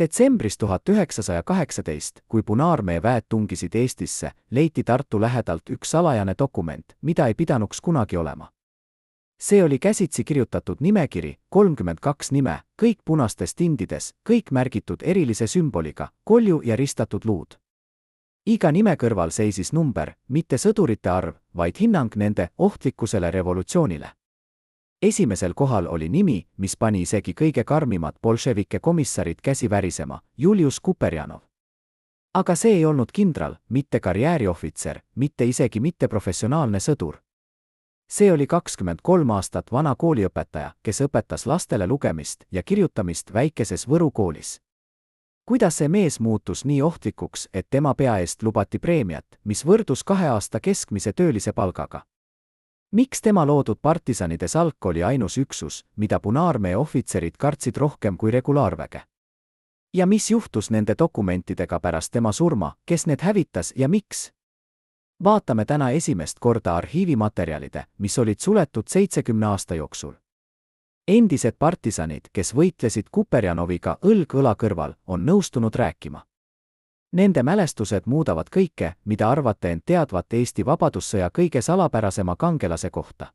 Detsembris 1918, kui Punaarmee väed tungisid Eestisse, leiti Tartu lähedalt üks salajane dokument, mida ei pidanuks kunagi olema. See oli käsitsi kirjutatud nimekiri, 32 nime, kõik punastes tindides, kõik märgitud erilise sümboliga, kolju ja ristatud luud. Iga nime kõrval seisis number, mitte sõdurite arv, vaid hinnang nende ohtlikkusele revolutsioonile. Esimesel kohal oli nimi, mis pani isegi kõige karmimad bolševike komissarid käsi värisema, Julius Kuperjanov. Aga see ei olnud kindral, mitte karjääriohvitser, mitte isegi mitte professionaalne sõdur. See oli 23 aastat vana kooliõpetaja, kes õpetas lastele lugemist ja kirjutamist väikeses Võru koolis. Kuidas see mees muutus nii ohtlikuks, et tema pea eest lubati preemiat, mis võrdus 2 aasta keskmise töölise palgaga? Miks tema loodud partisanide salk oli ainus üksus, mida Punaarmee ohvitserid kartsid rohkem kui regulaarväge? Ja mis juhtus nende dokumentidega pärast tema surma, kes need hävitas ja miks? Vaatame täna esimest korda arhiivimaterjalide, mis olid suletud 70 aasta jooksul. Endised partisanid, kes võitlesid Kuperjanoviga õlg õla kõrval, on nõustunud rääkima. Nende mälestused muudavad kõike, mida arvate end teadvat Eesti vabadussõja kõige salapärasema kangelase kohta.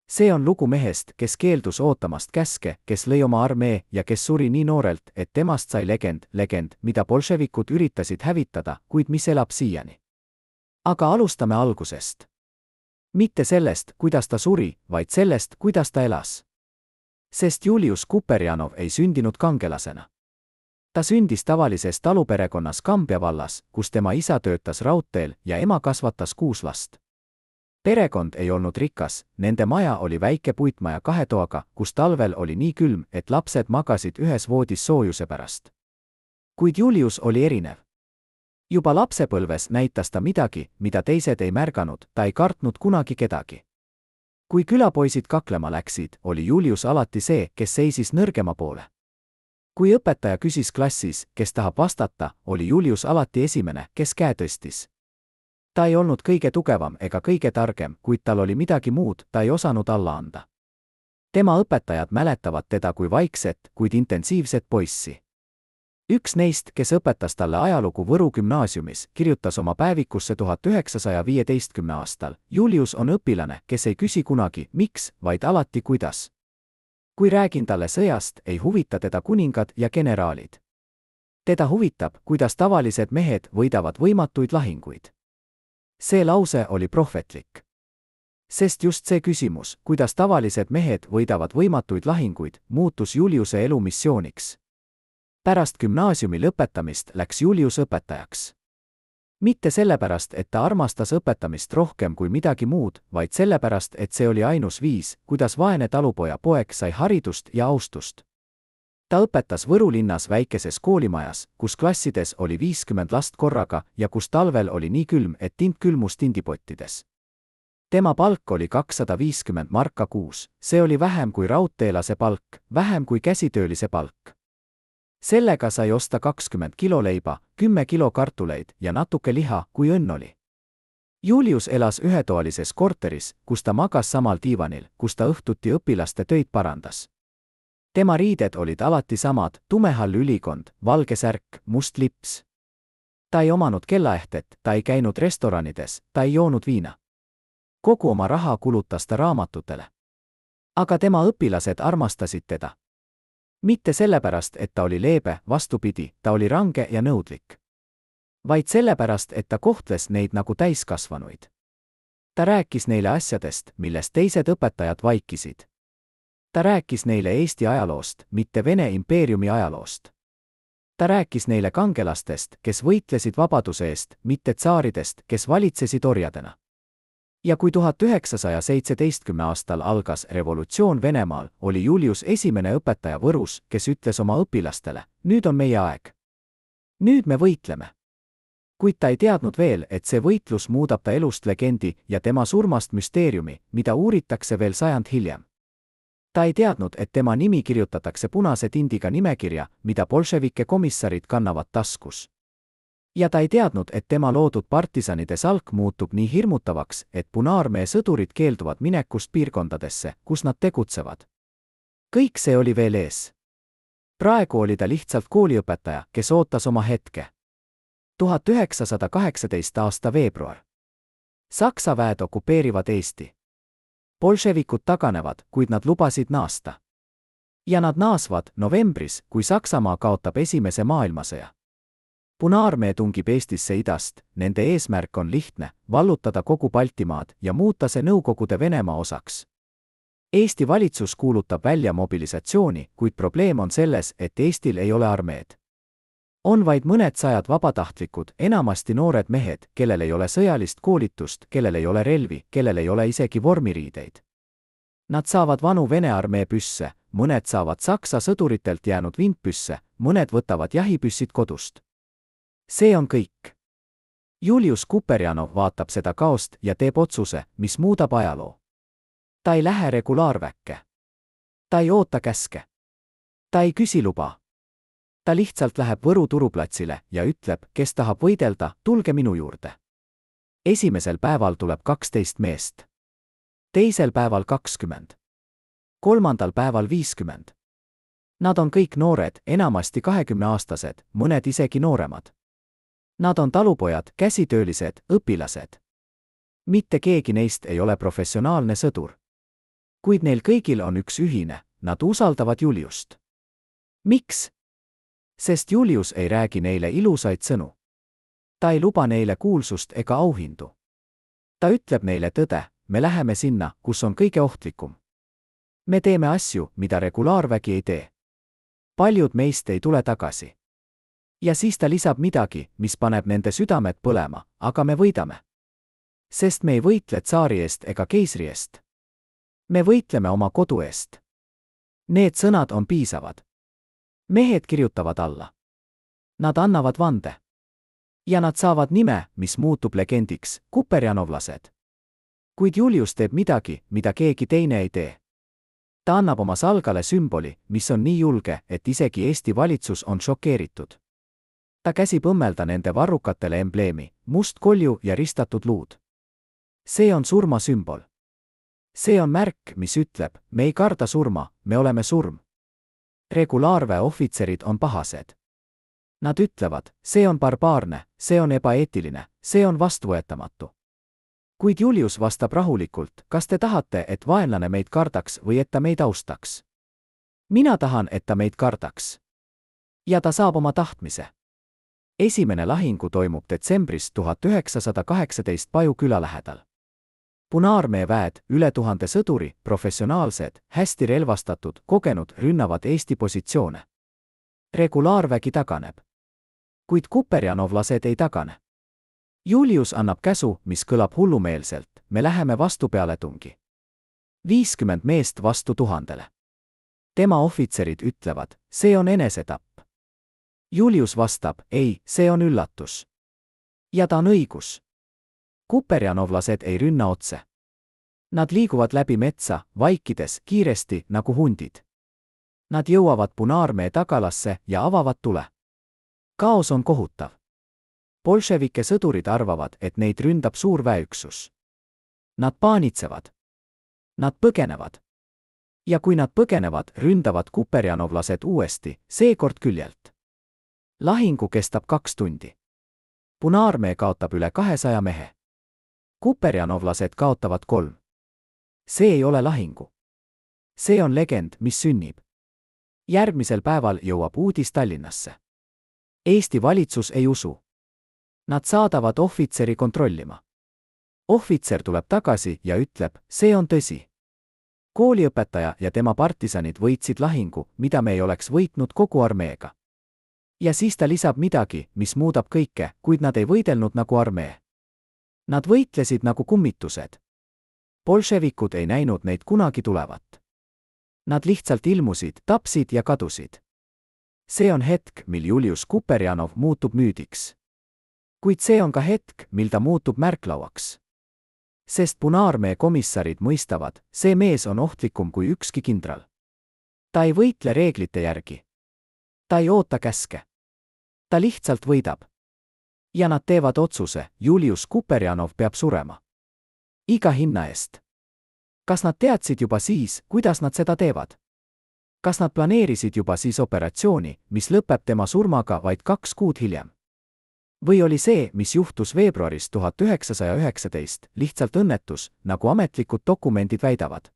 See on lugu mehest, kes keeldus ootamast käske, kes lõi oma armee ja kes suri nii noorelt, et temast sai legend, mida bolševikud üritasid hävitada, kuid mis elab siiani. Aga alustame algusest. Mitte sellest, kuidas ta suri, vaid sellest, kuidas ta elas. Sest Julius Kuperjanov ei sündinud kangelasena. Ta sündis tavalises taluperekonnas Kambja vallas, kus tema isa töötas raudteel ja ema kasvatas 6 last. Perekond ei olnud rikas, nende maja oli väike puitmaja 2 toaga, kus talvel oli nii külm, et lapsed magasid ühes voodis soojuse pärast. Kuid Julius oli erinev. Juba lapsepõlves näitas ta midagi, mida teised ei märganud, ta ei kartnud kunagi kedagi. Kui külapoisid kaklema läksid, oli Julius alati see, kes seisis nõrgema poole. Kui õpetaja küsis klassis, kes tahab vastata, oli Julius alati esimene, kes käe tõstis. Ta ei olnud kõige tugevam ega kõige targem, kuid tal oli midagi muud, ta ei osanud alla anda. Tema õpetajad mäletavad teda kui vaikset, kuid intensiivset poissi. Üks neist, kes õpetas talle ajalugu Võru gümnaasiumis, kirjutas oma päevikusse 1915. aastal. Julius on õpilane, kes ei küsi kunagi, miks, vaid alati kuidas. Kui räägin talle sõjast, ei huvita teda kuningad ja generaalid. Teda huvitab, kuidas tavalised mehed võidavad võimatuid lahinguid. See lause oli prohvetlik. Sest just see küsimus, kuidas tavalised mehed võidavad võimatuid lahinguid, muutus Juliuse elu missiooniks. Pärast gümnaasiumi lõpetamist läks Julius õpetajaks. Mitte sellepärast, et ta armastas õpetamist rohkem kui midagi muud, vaid sellepärast, et see oli ainus viis, kuidas vaene talupoja poeg sai haridust ja austust. Ta õpetas Võru linnas väikeses koolimajas, kus klassides oli 50 last korraga ja kus talvel oli nii külm, et tint külmus tindipottides. Tema palk oli 250 marka kuus, see oli vähem kui raudteelase palk, vähem kui käsitöölise palk. Sellega sai osta 20 kilo leiba, 10 kilo kartuleid ja natuke liha, kui õnn oli. Julius elas ühetoalises korteris, kus ta magas samal diivanil, kus ta õhtuti õpilaste töid parandas. Tema riided olid alati samad, tumehall ülikond, valge särk, must lips. Ta ei omanud kellaehtet, ta ei käinud restoranides, ta ei joonud viina. Kogu oma raha kulutas ta raamatutele. Aga tema õpilased armastasid teda. Mitte sellepärast, et ta oli leebe, vastupidi, ta oli range ja nõudlik. Vaid sellepärast, et ta kohtles neid nagu täiskasvanuid. Ta rääkis neile asjadest, millest teised õpetajad vaikisid. Ta rääkis neile Eesti ajaloost, mitte Vene impeeriumi ajaloost. Ta rääkis neile kangelastest, kes võitlesid vabaduse eest, mitte tsaaridest, kes valitsesid orjadena. Ja kui 1917. aastal algas revolutsioon Venemaal, oli Julius esimene õpetaja Võrus, kes ütles oma õpilastele, nüüd on meie aeg. Nüüd me võitleme. Kuid ta ei teadnud veel, et see võitlus muudab ta elust legendi ja tema surmast müsteeriumi, mida uuritakse veel sajand hiljem. Ta ei teadnud, et tema nimi kirjutatakse punase tindiga nimekirja, mida bolševike komissarid kannavad taskus. Ja ta ei teadnud, et tema loodud partisanide salk muutub nii hirmutavaks, et Punaarmee sõdurid keelduvad minekust piirkondadesse, kus nad tegutsevad. Kõik see oli veel ees. praegu oli ta lihtsalt kooliõpetaja, kes ootas oma hetke. 1918 aasta veebruar. Saksa väed okupeerivad Eesti. Bolševikud taganevad, kuid nad lubasid naasta. Ja nad naasvad novembris, kui Saksamaa kaotab Esimese maailmasõja. Punaarmee tungib Eestisse idast, nende eesmärk on lihtne, vallutada kogu Baltimaad ja muuta see Nõukogude Venemaa osaks. Eesti valitsus kuulutab välja mobilisatsiooni, kuid probleem on selles, et Eestil ei ole armeed. On vaid mõned sajad vabatahtlikud, enamasti noored mehed, kellel ei ole sõjalist koolitust, kellel ei ole relvi, kellel ei ole isegi vormiriideid. Nad saavad vanu Vene armee püsse, mõned saavad Saksa sõduritelt jäänud vintpüsse, mõned võtavad jahipüssid kodust. See on kõik. Julius Kuperjanov vaatab seda kaost ja teeb otsuse, mis muudab ajaloo. Ta ei lähe regulaarväkke. Ta ei oota käske. Ta ei küsi luba. Ta lihtsalt läheb Võru turuplatsile ja ütleb, kes tahab võidelda, tulge minu juurde. Esimesel päeval tuleb 12 meest. Teisel päeval 20. Kolmandal päeval 50. Nad on kõik noored, enamasti 20-aastased, mõned isegi nooremad. Nad on talupojad, käsitöölised, õpilased. Mitte keegi neist ei ole professionaalne sõdur. Kuid neil kõigil on üks ühine, nad usaldavad Juliust. Miks? Sest Julius ei räägi neile ilusaid sõnu. Ta ei luba neile kuulsust ega auhindu. Ta ütleb neile tõde, me läheme sinna, kus on kõige ohtlikum. Me teeme asju, mida regulaarvägi ei tee. Paljud meist ei tule tagasi. Ja siis ta lisab midagi, mis paneb nende südamed põlema, aga me võidame. Sest me ei võitle tsaari eest ega keisri eest. Me võitleme oma kodu eest. Need sõnad on piisavad. Mehed kirjutavad alla. Nad annavad vande. Ja nad saavad nime, mis muutub legendiks, kuperjanovlased. Kuid Julius teeb midagi, mida keegi teine ei tee. Ta annab oma salgale sümboli, mis on nii julge, et isegi Eesti valitsus on šokeeritud. Ta käsib õmmelda nende varrukatele embleemi, must kolju ja ristatud luud. See on surmasümbol. See on märk, mis ütleb, me ei karda surma, me oleme surm. Regulaarväe ohvitserid on pahased. Nad ütlevad, see on barbaarne, see on ebaeetiline, see on vastuvõetamatu. Kuid Julius vastab rahulikult, kas te tahate, et vaenlane meid kardaks või et ta meid austaks? Mina tahan, et ta meid kardaks. Ja ta saab oma tahtmise. Esimene lahingu toimub detsembris 1918 Paju küla lähedal. Punaarmee väed, üle 1000 sõduri, professionaalsed, hästi relvastatud, kogenud, rünnavad Eesti positsioone. Regulaarvägi taganeb. Kuid kuperjanovlased ei tagane. Julius annab käsu, mis kõlab hullumeelselt, me läheme vastu pealetungi. 50 meest vastu 1000. Tema ohvitserid ütlevad, see on enesetapp. Julius vastab, ei, see on üllatus. Ja ta on õigus. Kuperjanovlased ei rünna otse. Nad liiguvad läbi metsa, vaikides, kiiresti, nagu hundid. Nad jõuavad Punaarmee tagalasse ja avavad tule. Kaos on kohutav. Bolševike sõdurid arvavad, et neid ründab suur väeüksus. Nad paanitsevad. Nad põgenevad. Ja kui nad põgenevad, ründavad kuperjanovlased uuesti, seekord küljelt. Lahingu kestab 2 tundi. Punaarmee kaotab üle 200 mehe. Kuperjanovlased kaotavad 3. See ei ole lahingu. See on legend, mis sünnib. Järgmisel päeval jõuab uudis Tallinnasse. Eesti valitsus ei usu. Nad saadavad ohvitseri kontrollima. Ohvitser tuleb tagasi ja ütleb, see on tõsi. Kooliõpetaja ja tema partisanid võitsid lahingu, mida me ei oleks võitnud kogu armeega. Ja siis ta lisab midagi, mis muudab kõike, kuid nad ei võidelnud nagu armee. Nad võitlesid nagu kummitused. Bolševikud ei näinud neid kunagi tulevat. Nad lihtsalt ilmusid, tapsid ja kadusid. See on hetk, mil Julius Kuperjanov muutub müüdiks. Kuid see on ka hetk, mil ta muutub märklauaks. Sest Punaarmee komissarid mõistavad, see mees on ohtlikum kui ükski kindral. Ta ei võitle reeglite järgi. Ta ei oota käske. Ta lihtsalt võidab. Ja nad teevad otsuse, Julius Kuperjanov peab surema. Iga hinna eest. Kas nad teadsid juba siis, kuidas nad seda teevad? Kas nad planeerisid juba siis operatsiooni, mis lõpeb tema surmaga vaid 2 kuud hiljem? Või oli see, mis juhtus veebruaris 1919, lihtsalt õnnetus, nagu ametlikud dokumendid väidavad?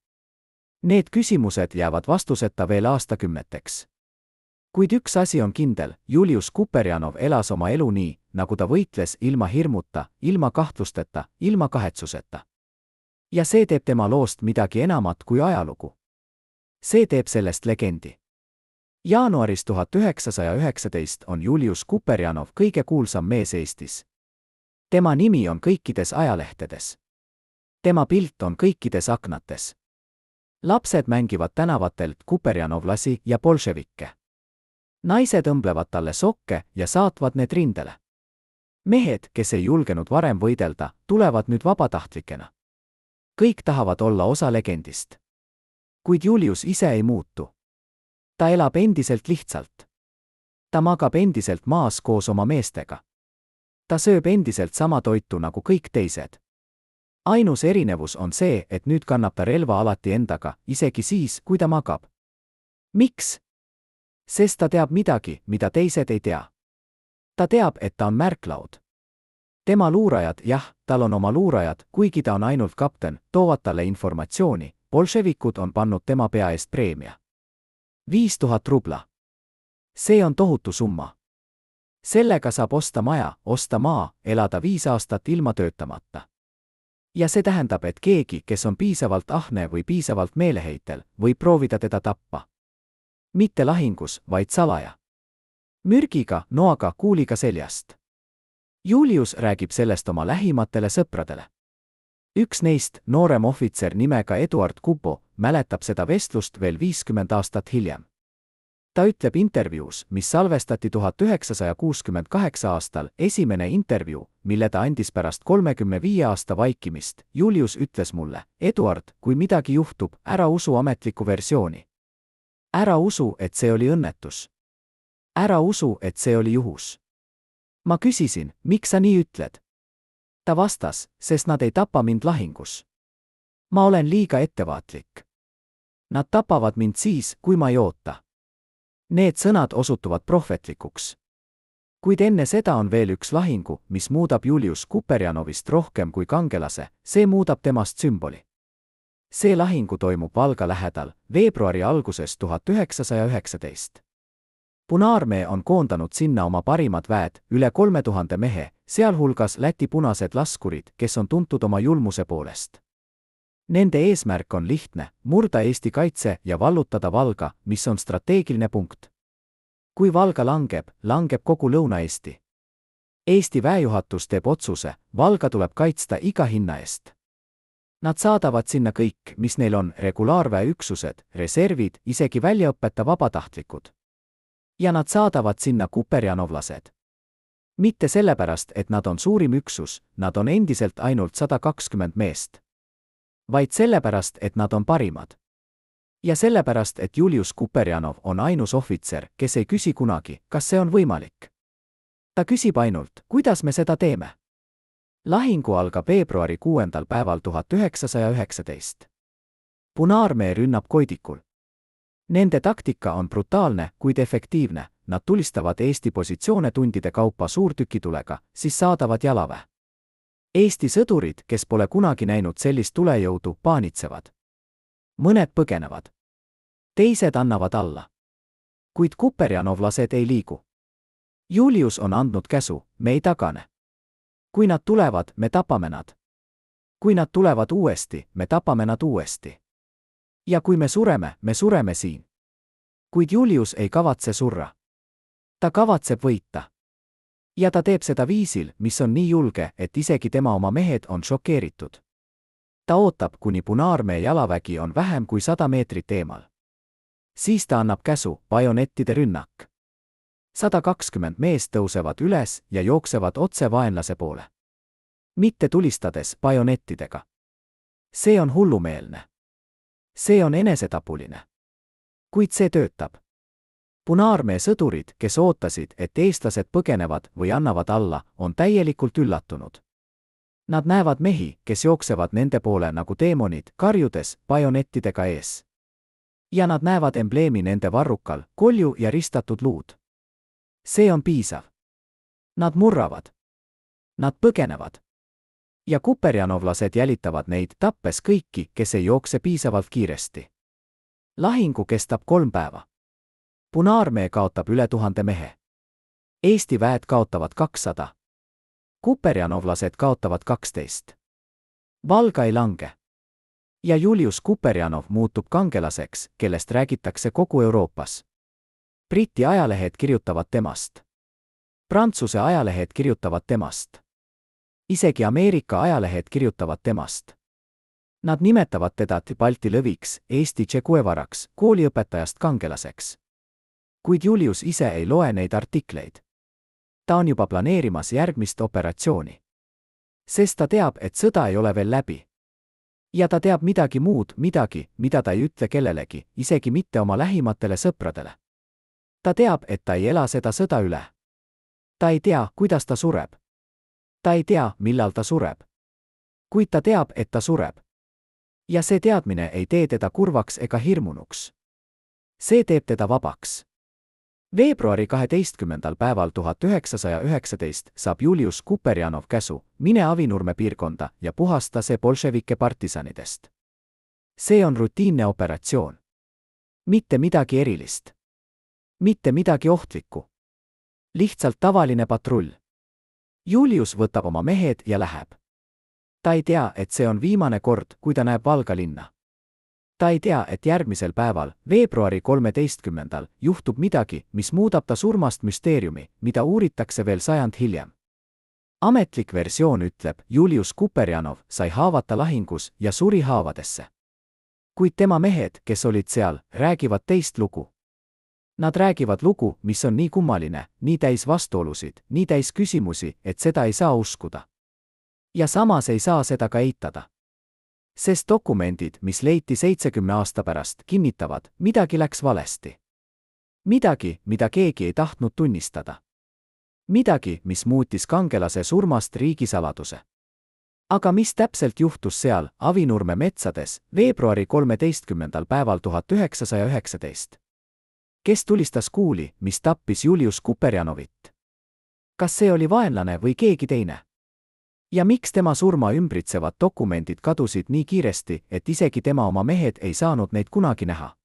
Need küsimused jäävad vastuseta veel aastakümneteks. Kuid üks asi on kindel, Julius Kuperjanov elas oma elu nii, nagu ta võitles ilma hirmuta, ilma kahtlusteta, ilma kahetsuseta. Ja see teeb tema loost midagi enamat kui ajalugu. See teeb sellest legendi. Jaanuaris 1919 on Julius Kuperjanov kõige kuulsam mees Eestis. Tema nimi on kõikides ajalehtedes. Tema pilt on kõikides aknates. Lapsed mängivad tänavatelt kuperjanovlasi ja bolševikke. Naised õmblevad talle sokke ja saatvad need rindele. Mehed, kes ei julgenud varem võidelda, tulevad nüüd vabatahtlikena. Kõik tahavad olla osa legendist. Kuid Julius ise ei muutu. Ta elab endiselt lihtsalt. Ta magab endiselt maas koos oma meestega. Ta sööb endiselt sama toitu nagu kõik teised. Ainus erinevus on see, et nüüd kannab ta relva alati endaga, isegi siis, kui ta magab. Miks? Sest ta teab midagi, mida teised ei tea. Ta teab, et ta on märklaud. Tema luurajad, jah, tal on oma luurajad, kuigi ta on ainult kapten, toovad talle informatsiooni. Bolševikud on pannud tema pea eest preemia. 5000 rubla. See on tohutu summa. Sellega saab osta maja, osta maa, elada 5 aastat ilma töötamata. Ja see tähendab, et keegi, kes on piisavalt ahne või piisavalt meeleheitel, võib proovida teda tappa. Mitte lahingus, vaid salaja. Mürgiga, noaga, kuuliga seljast. Julius räägib sellest oma lähimatele sõpradele. Üks neist, noorem ohvitser nimega Eduard Kubo, mäletab seda vestlust veel 50 aastat hiljem. Ta ütleb intervjuus, mis salvestati 1968 aastal, esimene intervjuu, mille ta andis pärast 35 aasta vaikimist. Julius ütles mulle, Eduard, kui midagi juhtub, ära usu ametlikku versiooni. Ära usu, et see oli õnnetus. Ära usu, et see oli juhus. Ma küsisin, miks sa nii ütled? Ta vastas, sest nad ei tapa mind lahingus. Ma olen liiga ettevaatlik. Nad tapavad mind siis, kui ma ei oota. Need sõnad osutuvad prohvetlikuks. Kuid enne seda on veel üks lahingu, mis muudab Julius Kuperjanovist rohkem kui kangelase, see muudab temast sümboli. See lahingu toimub Valga lähedal, veebruari alguses 1919. Punaarmee on koondanud sinna oma parimad väed, üle 3000 mehe, sealhulgas Läti punased laskurid, kes on tuntud oma julmuse poolest. Nende eesmärk on lihtne, murda Eesti kaitse ja vallutada Valga, mis on strateegiline punkt. Kui Valga langeb, langeb kogu Lõuna-Eesti. Eesti väejuhatus teeb otsuse, Valga tuleb kaitsta iga hinna eest. Nad saadavad sinna kõik, mis neil on, regulaarväeüksused, reservid, isegi väljaõpeta vabatahtlikud. Ja nad saadavad sinna kuperjanovlased. Mitte sellepärast, et nad on suurim üksus, nad on endiselt ainult 120 meest. Vaid sellepärast, et nad on parimad. Ja sellepärast, et Julius Kuperjanov on ainus ohvitser, kes ei küsi kunagi, kas see on võimalik. Ta küsib ainult, kuidas me seda teeme. Lahingu algab veebruari 6. päeval 1919. Punaarmee rünnab Koidikul. Nende taktika on brutaalne, kuid efektiivne, nad tulistavad Eesti positsioone tundide kaupa suurtükitulega, siis saadavad jalaväe. Eesti sõdurid, kes pole kunagi näinud sellist tulejõudu, paanitsevad. Mõned põgenevad. Teised annavad alla. Kuid kuperjanovlased ei liigu. Julius on andnud käsu, me ei tagane. Kui nad tulevad, me tapame nad. Kui nad tulevad uuesti, me tapame nad uuesti. Ja kui me sureme siin. Kuid Julius ei kavatse surra. Ta kavatseb võita. Ja ta teeb seda viisil, mis on nii julge, et isegi tema oma mehed on šokeeritud. Ta ootab, kuni Punaarmee jalavägi on vähem kui 100 meetrit eemal. Siis ta annab käsu, bajonettide rünnak. 120 meest tõusevad üles ja jooksevad otse vaenlase poole. Mitte tulistades bajonettidega. See on hullumeelne. See on enesetapuline. Kuid see töötab. Punaarmee sõdurid, kes ootasid, et eestlased põgenevad või annavad alla, on täielikult üllatunud. Nad näevad mehi, kes jooksevad nende poole nagu teemonid, karjudes bajonettidega ees. ja nad näevad embleemi nende varrukal, kolju ja ristatud luud. See on piisav. Nad murravad. Nad põgenevad. Ja kuperjanovlased jälitavad neid, tappes kõiki, kes ei jookse piisavalt kiiresti. Lahingu kestab 3 päeva. Punaarmee kaotab üle 1000 mehe. Eesti väed kaotavad 200. Kuperjanovlased kaotavad 12. Valga ei lange. Ja Julius Kuperjanov muutub kangelaseks, kellest räägitakse kogu Euroopas. Briti ajalehed kirjutavad temast. Prantsuse ajalehed kirjutavad temast. Isegi Ameerika ajalehed kirjutavad temast. Nad nimetavad teda Balti lõviks, Eesti Che Guevaraks, kooliõpetajast kangelaseks. Kuid Julius ise ei loe neid artikleid. Ta on juba planeerimas järgmist operatsiooni. Sest ta teab, et sõda ei ole veel läbi. Ja ta teab midagi muud, midagi, mida ta ei ütle kellelegi, isegi mitte oma lähimatele sõpradele. Ta teab, et ta ei ela seda sõda üle. Ta ei tea, kuidas ta sureb. Ta ei tea, millal ta sureb. Kuid ta teab, et ta sureb. Ja see teadmine ei tee teda kurvaks ega hirmunuks. See teeb teda vabaks. Veebruari 12. päeval 1919 saab Julius Kuperjanov käsu, mine Avinurme piirkonda ja puhasta see bolševike partisanidest. See on rutiinne operatsioon. Mitte midagi erilist. Mitte midagi ohtlikku. Lihtsalt tavaline patrull. Julius võtab oma mehed ja läheb. Ta ei tea, et see on viimane kord, kui ta näeb Valga linna. Ta ei tea, et järgmisel päeval, veebruari 13. juhtub midagi, mis muudab ta surmast müsteeriumi, mida uuritakse veel 100 hiljem. Ametlik versioon ütleb, Julius Kuperjanov sai haavata lahingus ja suri haavadesse. Kuid tema mehed, kes olid seal, räägivad teist lugu. Nad räägivad lugu, mis on nii kummaline, nii täis vastuolusid, nii täis küsimusi, et seda ei saa uskuda. Ja samas ei saa seda ka eitada. Sest dokumendid, mis leiti 70 aasta pärast, kinnitavad, midagi läks valesti. Midagi, mida keegi ei tahtnud tunnistada. Midagi, mis muutis kangelase surmast riigisaladuse. Aga mis täpselt juhtus seal, Avinurme metsades, veebruari 13. päeval 1919? Kes tulistas kuuli, mis tappis Julius Kuperjanovit? Kas see oli vaenlane või keegi teine? Ja miks tema surma ümbritsevad dokumendid kadusid nii kiiresti, et isegi tema oma mehed ei saanud neid kunagi näha?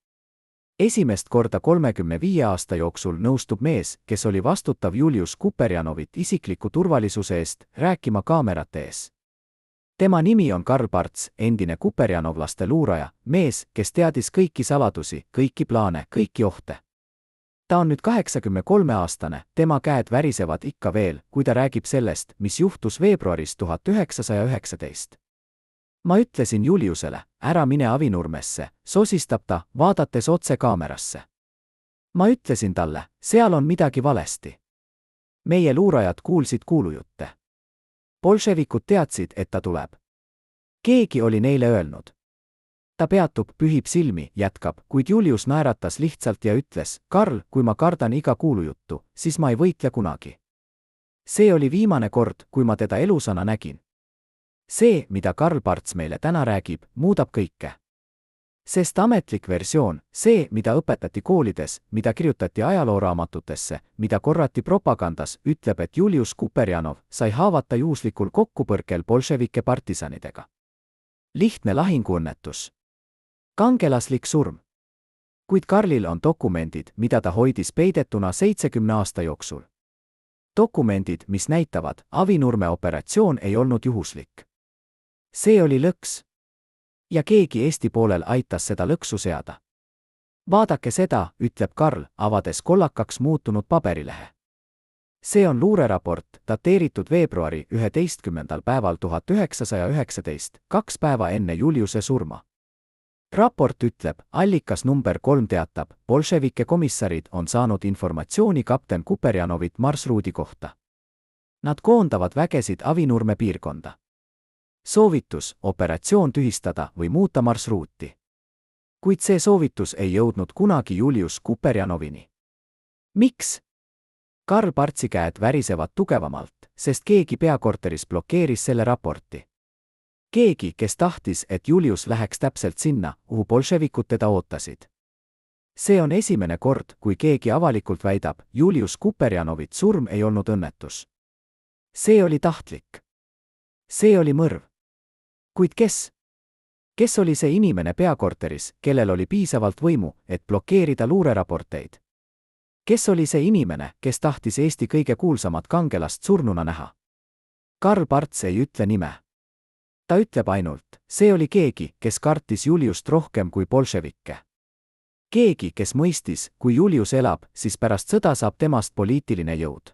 Esimest korda 35 aasta jooksul nõustub mees, kes oli vastutav Julius Kuperjanovit isikliku turvalisuse eest, rääkima kaamerate ees. Tema nimi on Karl Parts, endine kuperjanovlaste luuraja, mees, kes teadis kõiki saladusi, kõiki plaane, kõiki ohte. Ta on nüüd 83-aastane, tema käed värisevad ikka veel, kui ta räägib sellest, mis juhtus veebruaris 1919. Ma ütlesin Juliusele, ära mine Avinurmesse, sosistab ta, vaadates otse kaamerasse. Ma ütlesin talle, seal on midagi valesti. Meie luurajad kuulsid kuulujutte. Bolševikud teadsid, et ta tuleb. Keegi oli neile öelnud. Ta peatub, pühib silmi, jätkab, kuid Julius naeratas lihtsalt ja ütles, Karl, kui ma kardan iga kuulujuttu, siis ma ei võitle kunagi. See oli viimane kord, kui ma teda elusana nägin. See, mida Karl Parts meile täna räägib, muudab kõike. Sest ametlik versioon, see, mida õpetati koolides, mida kirjutati ajalooraamatutesse, mida korrati propagandas, ütleb, et Julius Kuperjanov sai haavata juhuslikul kokkupõrkel bolševike partisanidega. Lihtne lahinguõnnetus. Kangelaslik surm. Kuid Karlil on dokumendid, mida ta hoidis peidetuna 70 aasta jooksul. Dokumendid, mis näitavad, Avinurme operatsioon ei olnud juhuslik. See oli lõks. Ja keegi Eesti poolel aitas seda lõksu seada. Vaadake seda, ütleb Karl, avades kollakaks muutunud paberilehe. See on luureraport, dateeritud veebruari 11. päeval 1919, 2 päeva enne Juliuse surma. Raport ütleb, allikas number 3 teatab, bolševike komissarid on saanud informatsiooni kapten Kuperjanovit marsruudi kohta. Nad koondavad vägesid Avinurme piirkonda. Soovitus, operatsioon tühistada või muuta marsruuti. Kuid see soovitus ei jõudnud kunagi Julius Kuperjanovini. Miks? Karl Partsi käed värisevad tugevamalt, sest keegi peakorteris blokeeris selle raporti. Keegi, kes tahtis, et Julius läheks täpselt sinna, kuhu bolševikud teda ootasid. See on esimene kord, kui keegi avalikult väidab, Julius Kuperjanovit surm ei olnud õnnetus. See oli tahtlik. See oli mõrv. Kuid kes? Kes oli see inimene peakorteris, kellel oli piisavalt võimu, et blokeerida luureraporteid? Kes oli see inimene, kes tahtis Eesti kõige kuulsamat kangelast surnuna näha? Karl Parts ei ütle nime. Ta ütleb ainult, see oli keegi, kes kartis Juliust rohkem kui bolševikke. Keegi, kes mõistis, kui Julius elab, siis pärast sõda saab temast poliitiline jõud.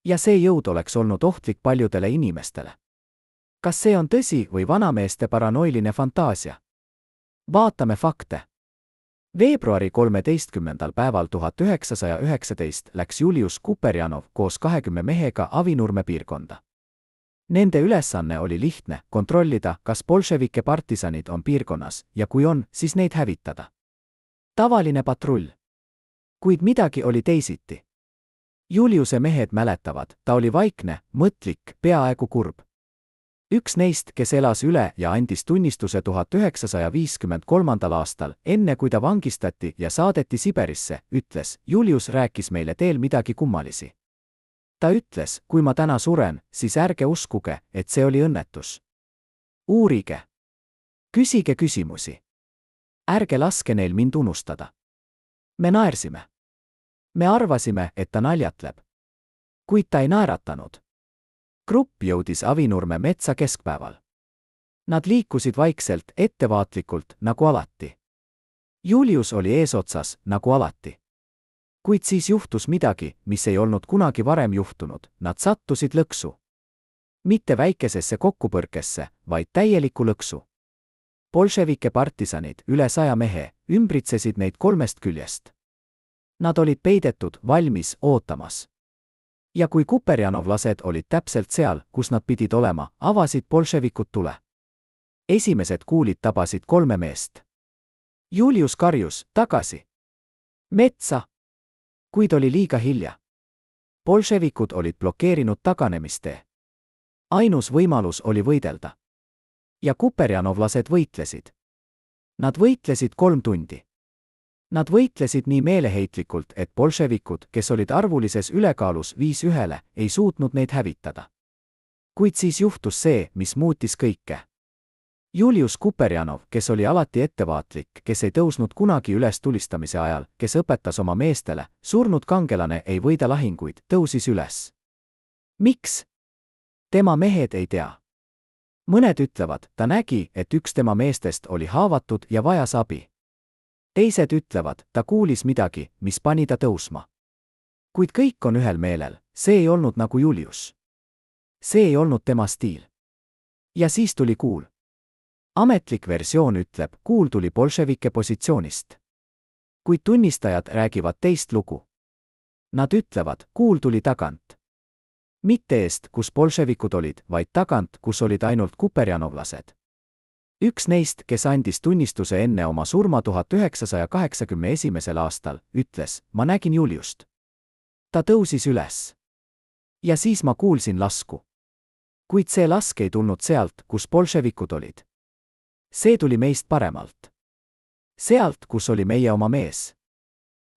Ja see jõud oleks olnud ohtlik paljudele inimestele. Kas see on tõsi või vanameeste paranoiline fantaasia? Vaatame fakte. Veebruari 13. päeval 1919 läks Julius Kuperjanov koos 20 mehega Avinurme piirkonda. Nende ülesanne oli lihtne, kontrollida, kas bolševike partisanid on piirkonnas ja kui on, siis neid hävitada. Tavaline patrull. Kuid midagi oli teisiti. Juliuse mehed mäletavad, ta oli vaikne, mõtlik, peaaegu kurb. Üks neist, kes elas üle ja andis tunnistuse 1953. aastal, enne kui ta vangistati ja saadeti Siberisse, ütles, Julius rääkis meile teel midagi kummalisi. Ta ütles, kui ma täna suren, siis ärge uskuge, et see oli õnnetus. Uurige. Küsige küsimusi. Ärge laske neil mind unustada. Me naersime. Me arvasime, et ta naljatleb. Kuid ta ei naeratanud. Grupp jõudis Avinurme metsa keskpäeval. Nad liikusid vaikselt, ettevaatlikult, nagu alati. Julius oli eesotsas, nagu alati. Kuid siis juhtus midagi, mis ei olnud kunagi varem juhtunud, nad sattusid lõksu. Mitte väikesesse kokkupõrkesse, vaid täielikku lõksu. Bolševike partisanid, üle 100 mehe, ümbritsesid neid 3 küljest. Nad olid peidetud, valmis, ootamas. Ja kui kuperjanovlased olid täpselt seal, kus nad pidid olema, avasid bolševikud tule. Esimesed kuulid tabasid 3 meest. Julius karjus, tagasi. Metsa. Kuid oli liiga hilja. Bolševikud olid blokeerinud taganemistee. Ainus võimalus oli võidelda. Ja kuperjanovlased võitlesid. Nad võitlesid 3 tundi. Nad võitlesid nii meeleheitlikult, et bolševikud, kes olid arvulises ülekaalus 5-1, ei suutnud neid hävitada. Kuid siis juhtus see, mis muutis kõike. Julius Kuperjanov, kes oli alati ettevaatlik, kes ei tõusnud kunagi üles tulistamise ajal, kes õpetas oma meestele, surnud kangelane ei võida lahinguid, tõusis üles. Miks? Tema mehed ei tea. Mõned ütlevad, ta nägi, et üks tema meestest oli haavatud ja vajas abi. Teised ütlevad, ta kuulis midagi, mis pani ta tõusma. Kuid kõik on ühel meelel, see ei olnud nagu Julius. See ei olnud tema stiil. Ja siis tuli kuul. Ametlik versioon ütleb, kuul tuli bolševike positsioonist. Kuid tunnistajad räägivad teist lugu. Nad ütlevad, kuul tuli tagant. Mitte eest, kus bolševikud olid, vaid tagant, kus olid ainult kuperjanovlased. Üks neist, kes andis tunnistuse enne oma surma 1981. aastal, ütles, ma nägin Juliust. Ta tõusis üles. Ja siis ma kuulsin lasku. Kuid see lask ei tulnud sealt, kus bolševikud olid. See tuli meist paremalt. Sealt, kus oli meie oma mees.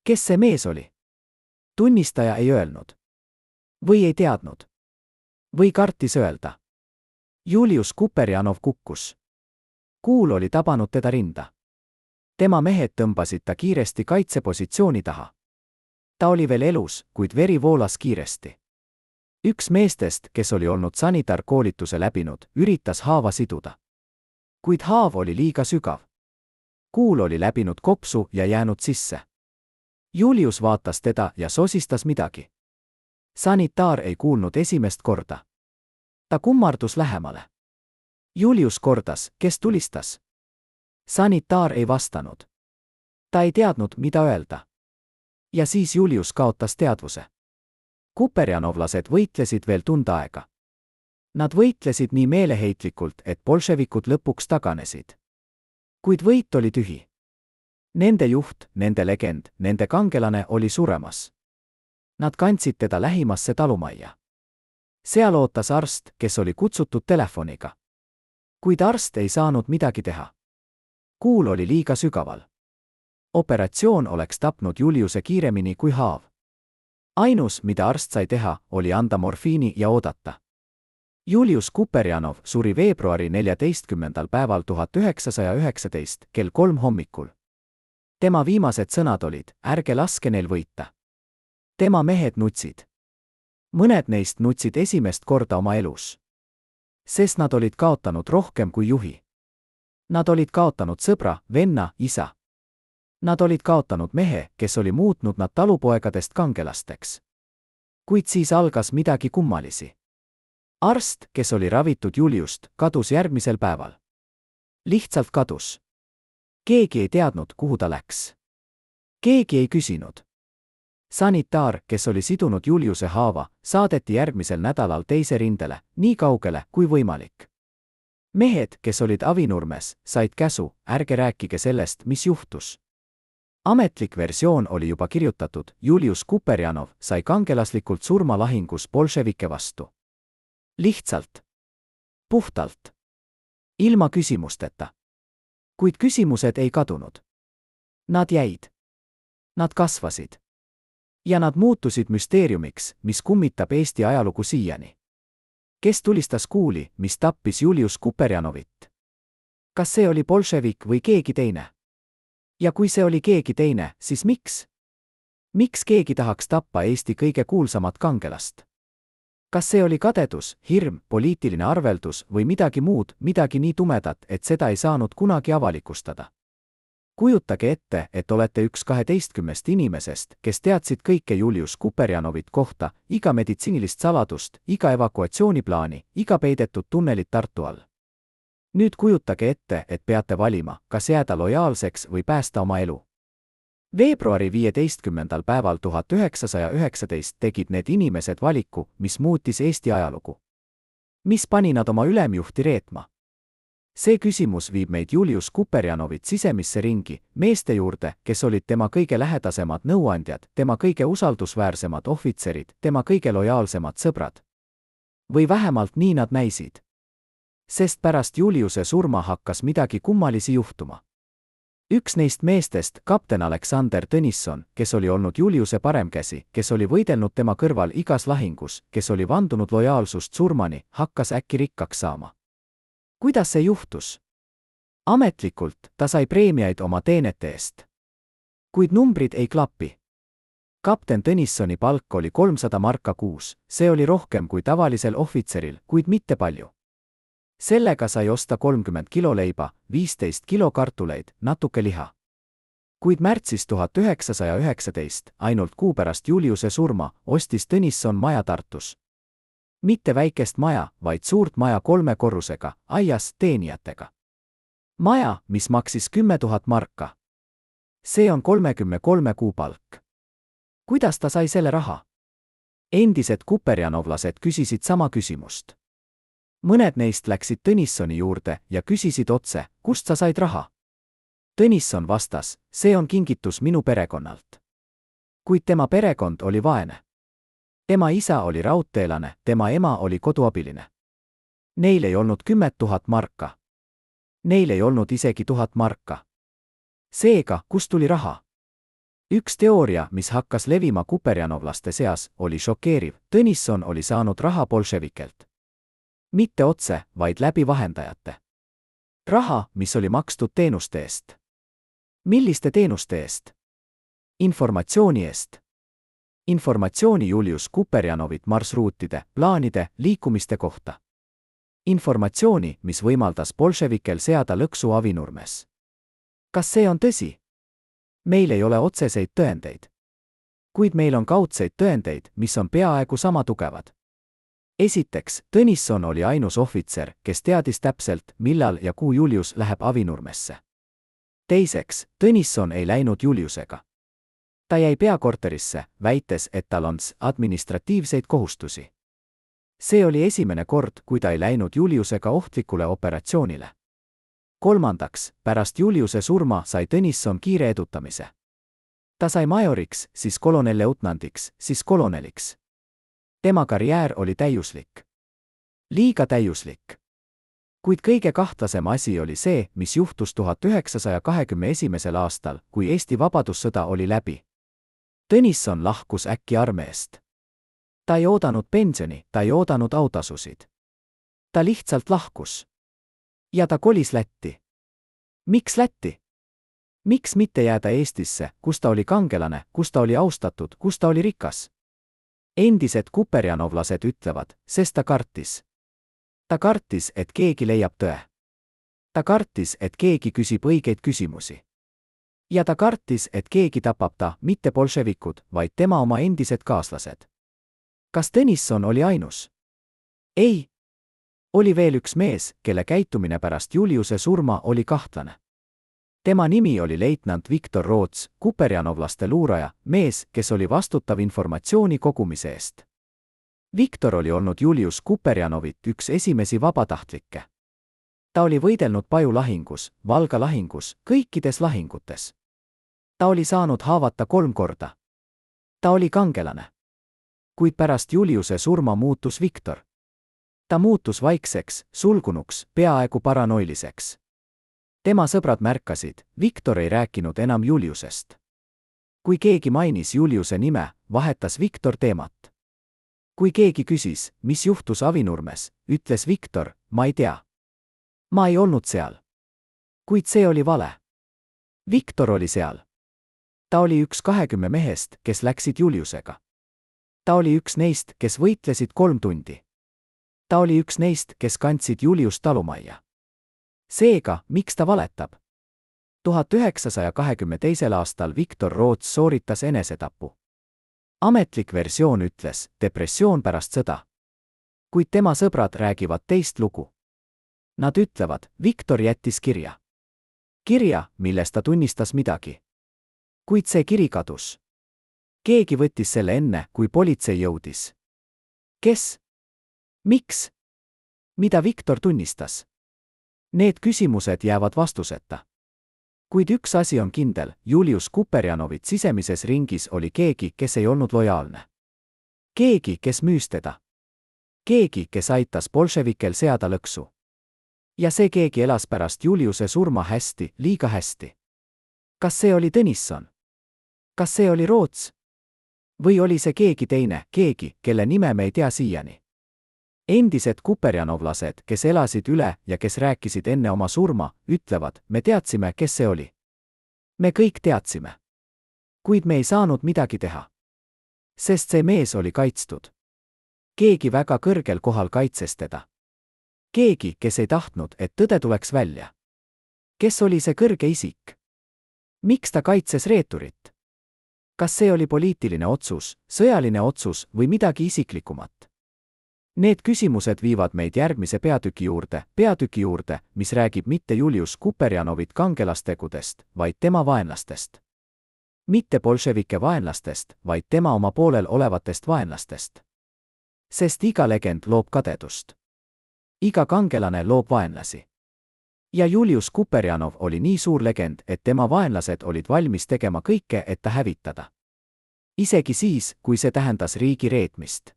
Kes see mees oli? Tunnistaja ei öelnud. Või ei teadnud. Või kartis öelda. Julius Kuperjanov kukkus. Kuul oli tabanud teda rinda. Tema mehed tõmbasid ta kiiresti kaitsepositsiooni taha. Ta oli veel elus, kuid veri voolas kiiresti. Üks meestest, kes oli olnud sanitaarkoolituse läbinud, üritas haava siduda. Kuid haav oli liiga sügav. Kuul oli läbinud kopsu ja jäänud sisse. Julius vaatas teda ja sosistas midagi. Sanitaar ei kuulnud esimest korda. Ta kummardus lähemale. Julius kordas, kes tulistas. Sanitaar ei vastanud. Ta ei teadnud, mida öelda. Ja siis Julius kaotas teadvuse. Kuperjanovlased võitlesid veel tund aega. Nad võitlesid nii meeleheitlikult, et bolševikud lõpuks taganesid. Kuid võit oli tühi. Nende juht, nende legend, nende kangelane oli suremas. Nad kandsid teda lähimasse talumajja. Seal ootas arst, kes oli kutsutud telefoniga. Kuid arst ei saanud midagi teha. Kuul oli liiga sügaval. Operatsioon oleks tapnud Juliuse kiiremini kui haav. Ainus, mida arst sai teha, oli anda morfiini ja oodata. Julius Kuperjanov suri veebruari 14. päeval 1919 kell 3 hommikul. Tema viimased sõnad olid, ärge laske neil võita. Tema mehed nutsid. Mõned neist nutsid esimest korda oma elus. Sest nad olid kaotanud rohkem kui juhi. Nad olid kaotanud sõbra, venna, isa. Nad olid kaotanud mehe, kes oli muutnud nad talupoegadest kangelasteks. Kuid siis algas midagi kummalisi. Arst, kes oli ravitud Juliust, kadus järgmisel päeval. Lihtsalt kadus. Keegi ei teadnud, kuhu ta läks. Keegi ei küsinud. Sanitaar, kes oli sidunud Juliuse haava, saadeti järgmisel nädalal teise rindele, nii kaugele kui võimalik. Mehed, kes olid Avinurmes, said käsu, ärge rääkige sellest, mis juhtus. Ametlik versioon oli juba kirjutatud, Julius Kuperjanov sai kangelaslikult surma lahingus bolševike vastu. Lihtsalt. Puhtalt. Ilma küsimusteta. Kuid küsimused ei kadunud. Nad jäid. Nad kasvasid. Ja nad muutusid müsteeriumiks, mis kummitab Eesti ajalugu siiani. Kes tulistas kuuli, mis tappis Julius Kuperjanovit? Kas see oli bolševik või keegi teine? Ja kui see oli keegi teine, siis miks? Miks keegi tahaks tappa Eesti kõige kuulsamat kangelast? Kas see oli kadedus, hirm, poliitiline arveldus või midagi muud, midagi nii tumedat, et seda ei saanud kunagi avalikustada? Kujutage ette, et olete üks 12 inimesest, kes teadsid kõike Julius Kuperjanovit kohta, iga meditsiinilist saladust, iga evakuatsiooniplaani, iga peidetud tunnelit Tartu all. Nüüd kujutage ette, et peate valima, kas jääda lojaalseks või päästa oma elu. Veebruari 15. päeval 1919 tegid need inimesed valiku, mis muutis Eesti ajalugu. Mis pani nad oma ülemjuhti reetma? See küsimus viib meid Julius Kuperjanovit sisemisse ringi, meeste juurde, kes olid tema kõige lähedasemad nõuandjad, tema kõige usaldusväärsemad ohvitserid, tema kõige lojaalsemad sõbrad. Või vähemalt nii nad näisid. Sest pärast Juliuse surma hakkas midagi kummalisi juhtuma. Üks neist meestest, kapten Aleksander Tõnisson, kes oli olnud Juliuse paremkäsi, kes oli võidelnud tema kõrval igas lahingus, kes oli vandunud lojaalsust surmani, hakkas äkki rikkaks saama. Kuidas see juhtus? Ametlikult ta sai preemiaid oma teenete eest. Kuid numbrid ei klapi. Kapten Tõnissoni palk oli 300 marka kuus, see oli rohkem kui tavalisel ohvitseril, kuid mitte palju. Sellega sai osta 30 kilo leiba, 15 kilo kartuleid, natuke liha. Kuid märtsis 1919, ainult kuu pärast Juliuse surma, ostis Tõnisson maja Tartus. Mitte väikest maja, vaid suurt maja 3 korrusega, aias teenijatega. Maja, mis maksis 10 000 marka. See on 33 kuupalk. Kuidas ta sai selle raha? Endised kuperjanovlased küsisid sama küsimust. Mõned neist läksid Tõnissoni juurde ja küsisid otse, kust sa said raha? Tõnisson vastas, see on kingitus minu perekonnalt. Kuid tema perekond oli vaene. Tema isa oli raudteelane, tema ema oli koduabiline. Neil ei olnud 10 000 marka. Neil ei olnud isegi 1000 marka. Seega, kust tuli raha? Üks teooria, mis hakkas levima kuperjanovlaste seas, oli šokeeriv. Tõnisson oli saanud raha bolševikelt. Mitte otse, vaid läbi vahendajate. Raha, mis oli makstud teenuste eest. Milliste teenuste eest? Informatsiooni eest. Informatsiooni Julius Kuperjanovit marsruutide, plaanide, liikumiste kohta. Informatsiooni, mis võimaldas bolševikel seada lõksu Avinurmes. Kas see on tõsi? Meil ei ole otseseid tõendeid. Kuid meil on kaudseid tõendeid, mis on peaaegu sama tugevad. Esiteks, Tõnisson oli ainus ohvitser, kes teadis täpselt, millal ja kuhu Julius läheb Avinurmesse. Teiseks, Tõnisson ei läinud Juliusega. Ta jäi peakorterisse, väites, et tal on administratiivseid kohustusi. See oli esimene kord, kui ta ei läinud Juliusega ohtlikule operatsioonile. Kolmandaks, pärast Juliuse surma sai Tõnisson kiire edutamise. Ta sai majoriks, siis kolonelleutnandiks, siis koloneliks. Tema karjäär oli täiuslik. Liiga täiuslik. Kuid kõige kahtlasem asi oli see, mis juhtus 1921. aastal, kui Eesti Vabadussõda oli läbi. Tõnisson lahkus äkki armeest. Ta ei oodanud pensioni, ta ei oodanud autasusid. Ta lihtsalt lahkus. Ja ta kolis Lätti. Miks Lätti? Miks mitte jääda Eestisse, kus ta oli kangelane, kus ta oli austatud, kus ta oli rikas? Endised kuperjanovlased ütlevad, sest ta kartis. Ta kartis, et keegi leiab tõe. Ta kartis, et keegi küsib õigeid küsimusi. Ja ta kartis, et keegi tapab ta, mitte bolševikud, vaid tema oma endised kaaslased. Kas Tõnisson oli ainus? Ei. Oli veel üks mees, kelle käitumine pärast Juliuse surma oli kahtlane. Tema nimi oli leitnant Viktor Roots, kuperjanovlaste luuraja, mees, kes oli vastutav informatsiooni kogumise eest. Viktor oli olnud Julius Kuperjanovit üks esimesi vabatahtlikke. Ta oli võidelnud Paju lahingus, Valga lahingus, kõikides lahingutes. Ta oli saanud haavata 3 korda. Ta oli kangelane. Kuid pärast Juliuse surma muutus Viktor. Ta muutus vaikseks, sulgunuks, peaaegu paranoiliseks. Tema sõbrad märkasid, Viktor ei rääkinud enam Juliusest. Kui keegi mainis Juliuse nime, vahetas Viktor teemat. Kui keegi küsis, mis juhtus Avinurmes, ütles Viktor, ma ei tea. Ma ei olnud seal. Kuid see oli vale. Viktor oli seal. Ta oli üks 20 mehest, kes läksid Juliusega. Ta oli üks neist, kes võitlesid 3 tundi. Ta oli üks neist, kes kandsid Juliust talumajja. Seega, miks ta valetab? 1922. aastal Viktor Roots sooritas enesetapu. Ametlik versioon ütles, depressioon pärast sõda. Kuid tema sõbrad räägivad teist lugu. Nad ütlevad, Viktor jättis kirja. Kirja, milles ta tunnistas midagi. Kuid see kiri kadus. Keegi võttis selle enne, kui politsei jõudis. Kes? Miks? Mida Viktor tunnistas? Need küsimused jäävad vastuseta. Kuid üks asi on kindel, Julius Kuperjanovit sisemises ringis oli keegi, kes ei olnud lojaalne. Keegi, kes müüs teda. Keegi, kes aitas bolševikel seada lõksu. Ja see keegi elas pärast Juliuse surma hästi, liiga hästi. Kas see oli Tõnisson? Kas see oli Roots? Või oli see keegi teine, keegi, kelle nime me ei tea siiani? Endised kuperjanovlased, kes elasid üle ja kes rääkisid enne oma surma, ütlevad, me teadsime, kes see oli. Me kõik teadsime. Kuid me ei saanud midagi teha. Sest see mees oli kaitstud. Keegi väga kõrgel kohal kaitses teda. Keegi, kes ei tahtnud, et tõde tuleks välja. Kes oli see kõrge isik? Miks ta kaitses reeturit? Kas see oli poliitiline otsus, sõjaline otsus või midagi isiklikumat? Need küsimused viivad meid järgmise peatüki juurde, mis räägib mitte Julius Kuperjanovit kangelastegudest, vaid tema vaenlastest. Mitte bolševike vaenlastest, vaid tema oma poolel olevatest vaenlastest. Sest iga legend loob kadedust. Iga kangelane loob vaenlasi. Ja Julius Kuperjanov oli nii suur legend, et tema vaenlased olid valmis tegema kõike, et ta hävitada. Isegi siis, kui see tähendas riigi reetmist.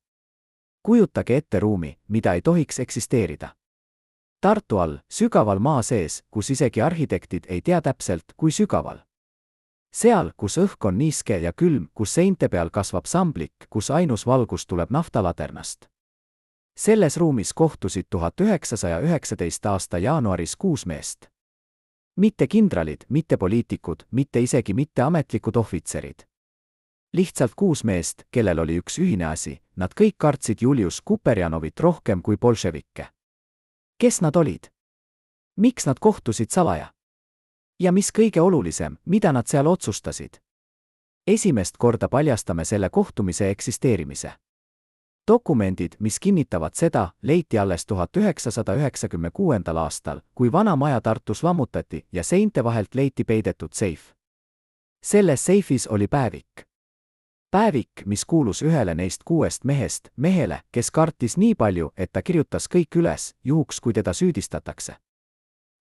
Kujutage ette ruumi, mida ei tohiks eksisteerida. Tartu all, sügaval maa sees, kus isegi arhitektid ei tea täpselt, kui sügaval. Seal, kus õhk on niiske ja külm, kus seinte peal kasvab samblik, kus ainus valgus tuleb naftalaternast. Selles ruumis kohtusid 1919. aasta jaanuaris 6 meest. Mitte kindralid, mitte poliitikud, mitte isegi mitte ametlikud ohvitserid. Lihtsalt 6 meest, kellel oli üks ühine asi, nad kõik kartsid Julius Kuperjanovit rohkem kui bolševikke. Kes nad olid? Miks nad kohtusid salaja? Ja mis kõige olulisem, mida nad seal otsustasid? Esimest korda paljastame selle kohtumise eksisteerimise. Dokumendid, mis kinnitavad seda, leiti alles 1996. aastal, kui vana maja Tartus lammutati ja seinte vahelt leiti peidetud seif. Selles seifis oli päevik. Päevik, mis kuulus ühele neist 6 mehest, mehele, kes kartis nii palju, et ta kirjutas kõik üles, juhuks kui teda süüdistatakse.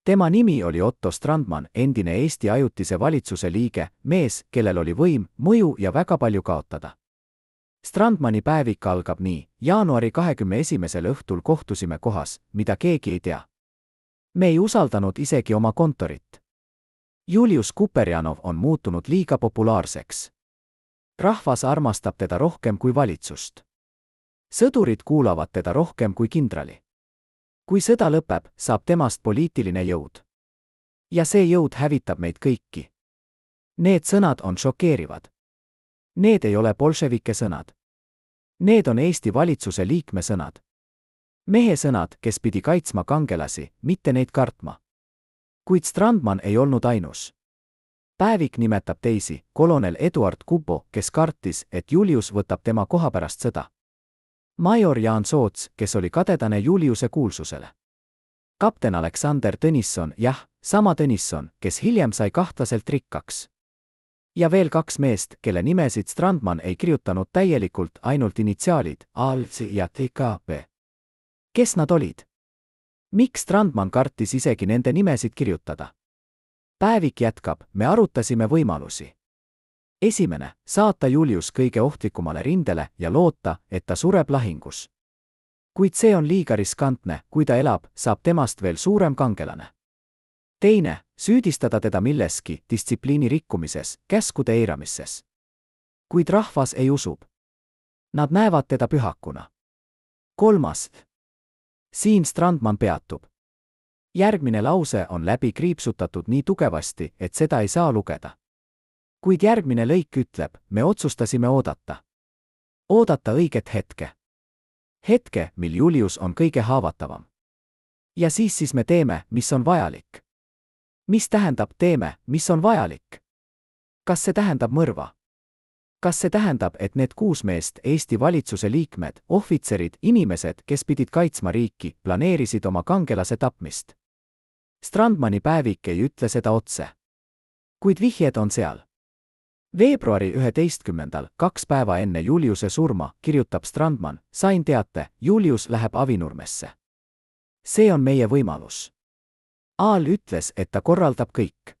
Tema nimi oli Otto Strandman, endine Eesti ajutise valitsuse liige, mees, kellel oli võim, mõju ja väga palju kaotada. Strandmani päevik algab nii: jaanuari 21. õhtul kohtusime kohas, mida keegi ei tea. Me ei usaldanud isegi oma kontorit. Julius Kuperjanov on muutunud liiga populaarseks. Rahvas armastab teda rohkem kui valitsust. Sõdurid kuulavad teda rohkem kui kindrali. Kui sõda lõpeb, saab temast poliitiline jõud. Ja see jõud hävitab meid kõiki. Need sõnad on šokeerivad. Need ei ole bolševike sõnad. Need on Eesti valitsuse liikme sõnad. Mehe sõnad, kes pidi kaitsma kangelasi, mitte neid kartma. Kuid Strandman ei olnud ainus. Päevik nimetab teisi, kolonel Eduard Kubo, kes kartis, et Julius võtab tema koha pärast sõda. Major Jaan Soots, kes oli kadedane Juliuse kuulsusele. Kapten Aleksander Tõnisson, jah, sama Tõnisson, kes hiljem sai kahtlaselt rikkaks. Ja veel 2 meest, kelle nimesid Strandman ei kirjutanud täielikult, ainult initsiaalid, ALC ja TKP. Kes nad olid? Miks Strandman kartis isegi nende nimesid kirjutada? Päevik jätkab, me arutasime võimalusi. Esimene, saata Julius kõige ohtlikumale rindele ja loota, et ta sureb lahingus. Kuid see on liiga riskantne, kui ta elab, saab temast veel suurem kangelane. Teine, süüdistada teda milleski, distsipliini rikkumises, käskude eiramises. Kuid rahvas ei usub. Nad näevad teda pühakuna. Kolmas. Siin Strandman peatub. Järgmine lause on läbi kriipsutatud nii tugevasti, et seda ei saa lugeda. Kuid järgmine lõik ütleb, me otsustasime oodata. Oodata õiget hetke. Hetke, mil Julius on kõige haavatavam. Ja siis me teeme, mis on vajalik. Mis tähendab teeme, mis on vajalik? Kas see tähendab mõrva? Kas see tähendab, et need 6 meest, Eesti valitsuse liikmed, ohvitserid, inimesed, kes pidid kaitsma riiki, planeerisid oma kangelase tapmist? Strandmani päevik ei ütle seda otse. Kuid vihjed on seal. Veebruari 11. 2 päeva enne Juliuse surma, kirjutab Strandman, sain teate, Julius läheb Avinurmesse. See on meie võimalus. Aal ütles, et ta korraldab kõik.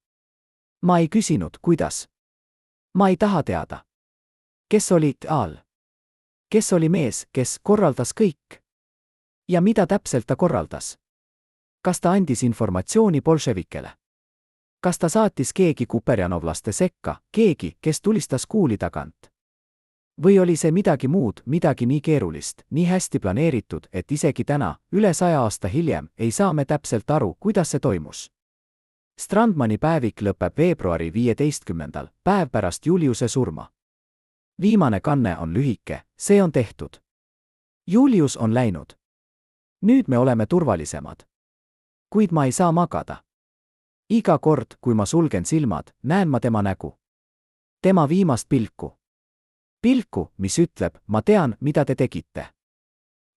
Ma ei küsinud, kuidas. Ma ei taha teada. Kes oli Aal? Kes oli mees, kes korraldas kõik? Ja mida täpselt ta korraldas? Kas ta andis informatsiooni bolševikele? Kas ta saatis keegi kuperjanovlaste sekka, keegi, kes tulistas kuuli tagant? Või oli see midagi muud, midagi nii keerulist, nii hästi planeeritud, et isegi täna, üle 100 aasta hiljem, ei saa me täpselt aru, kuidas see toimus? Strandmani päevik lõpeb veebruari 15. päev pärast Juliuse surma. Viimane kanne on lühike, see on tehtud. Julius on läinud. Nüüd me oleme turvalisemad. Kuid ma ei saa magada. Iga kord, kui ma sulgen silmad, näen ma tema nägu. Tema viimast pilku. Pilku, mis ütleb, ma tean, mida te tegite.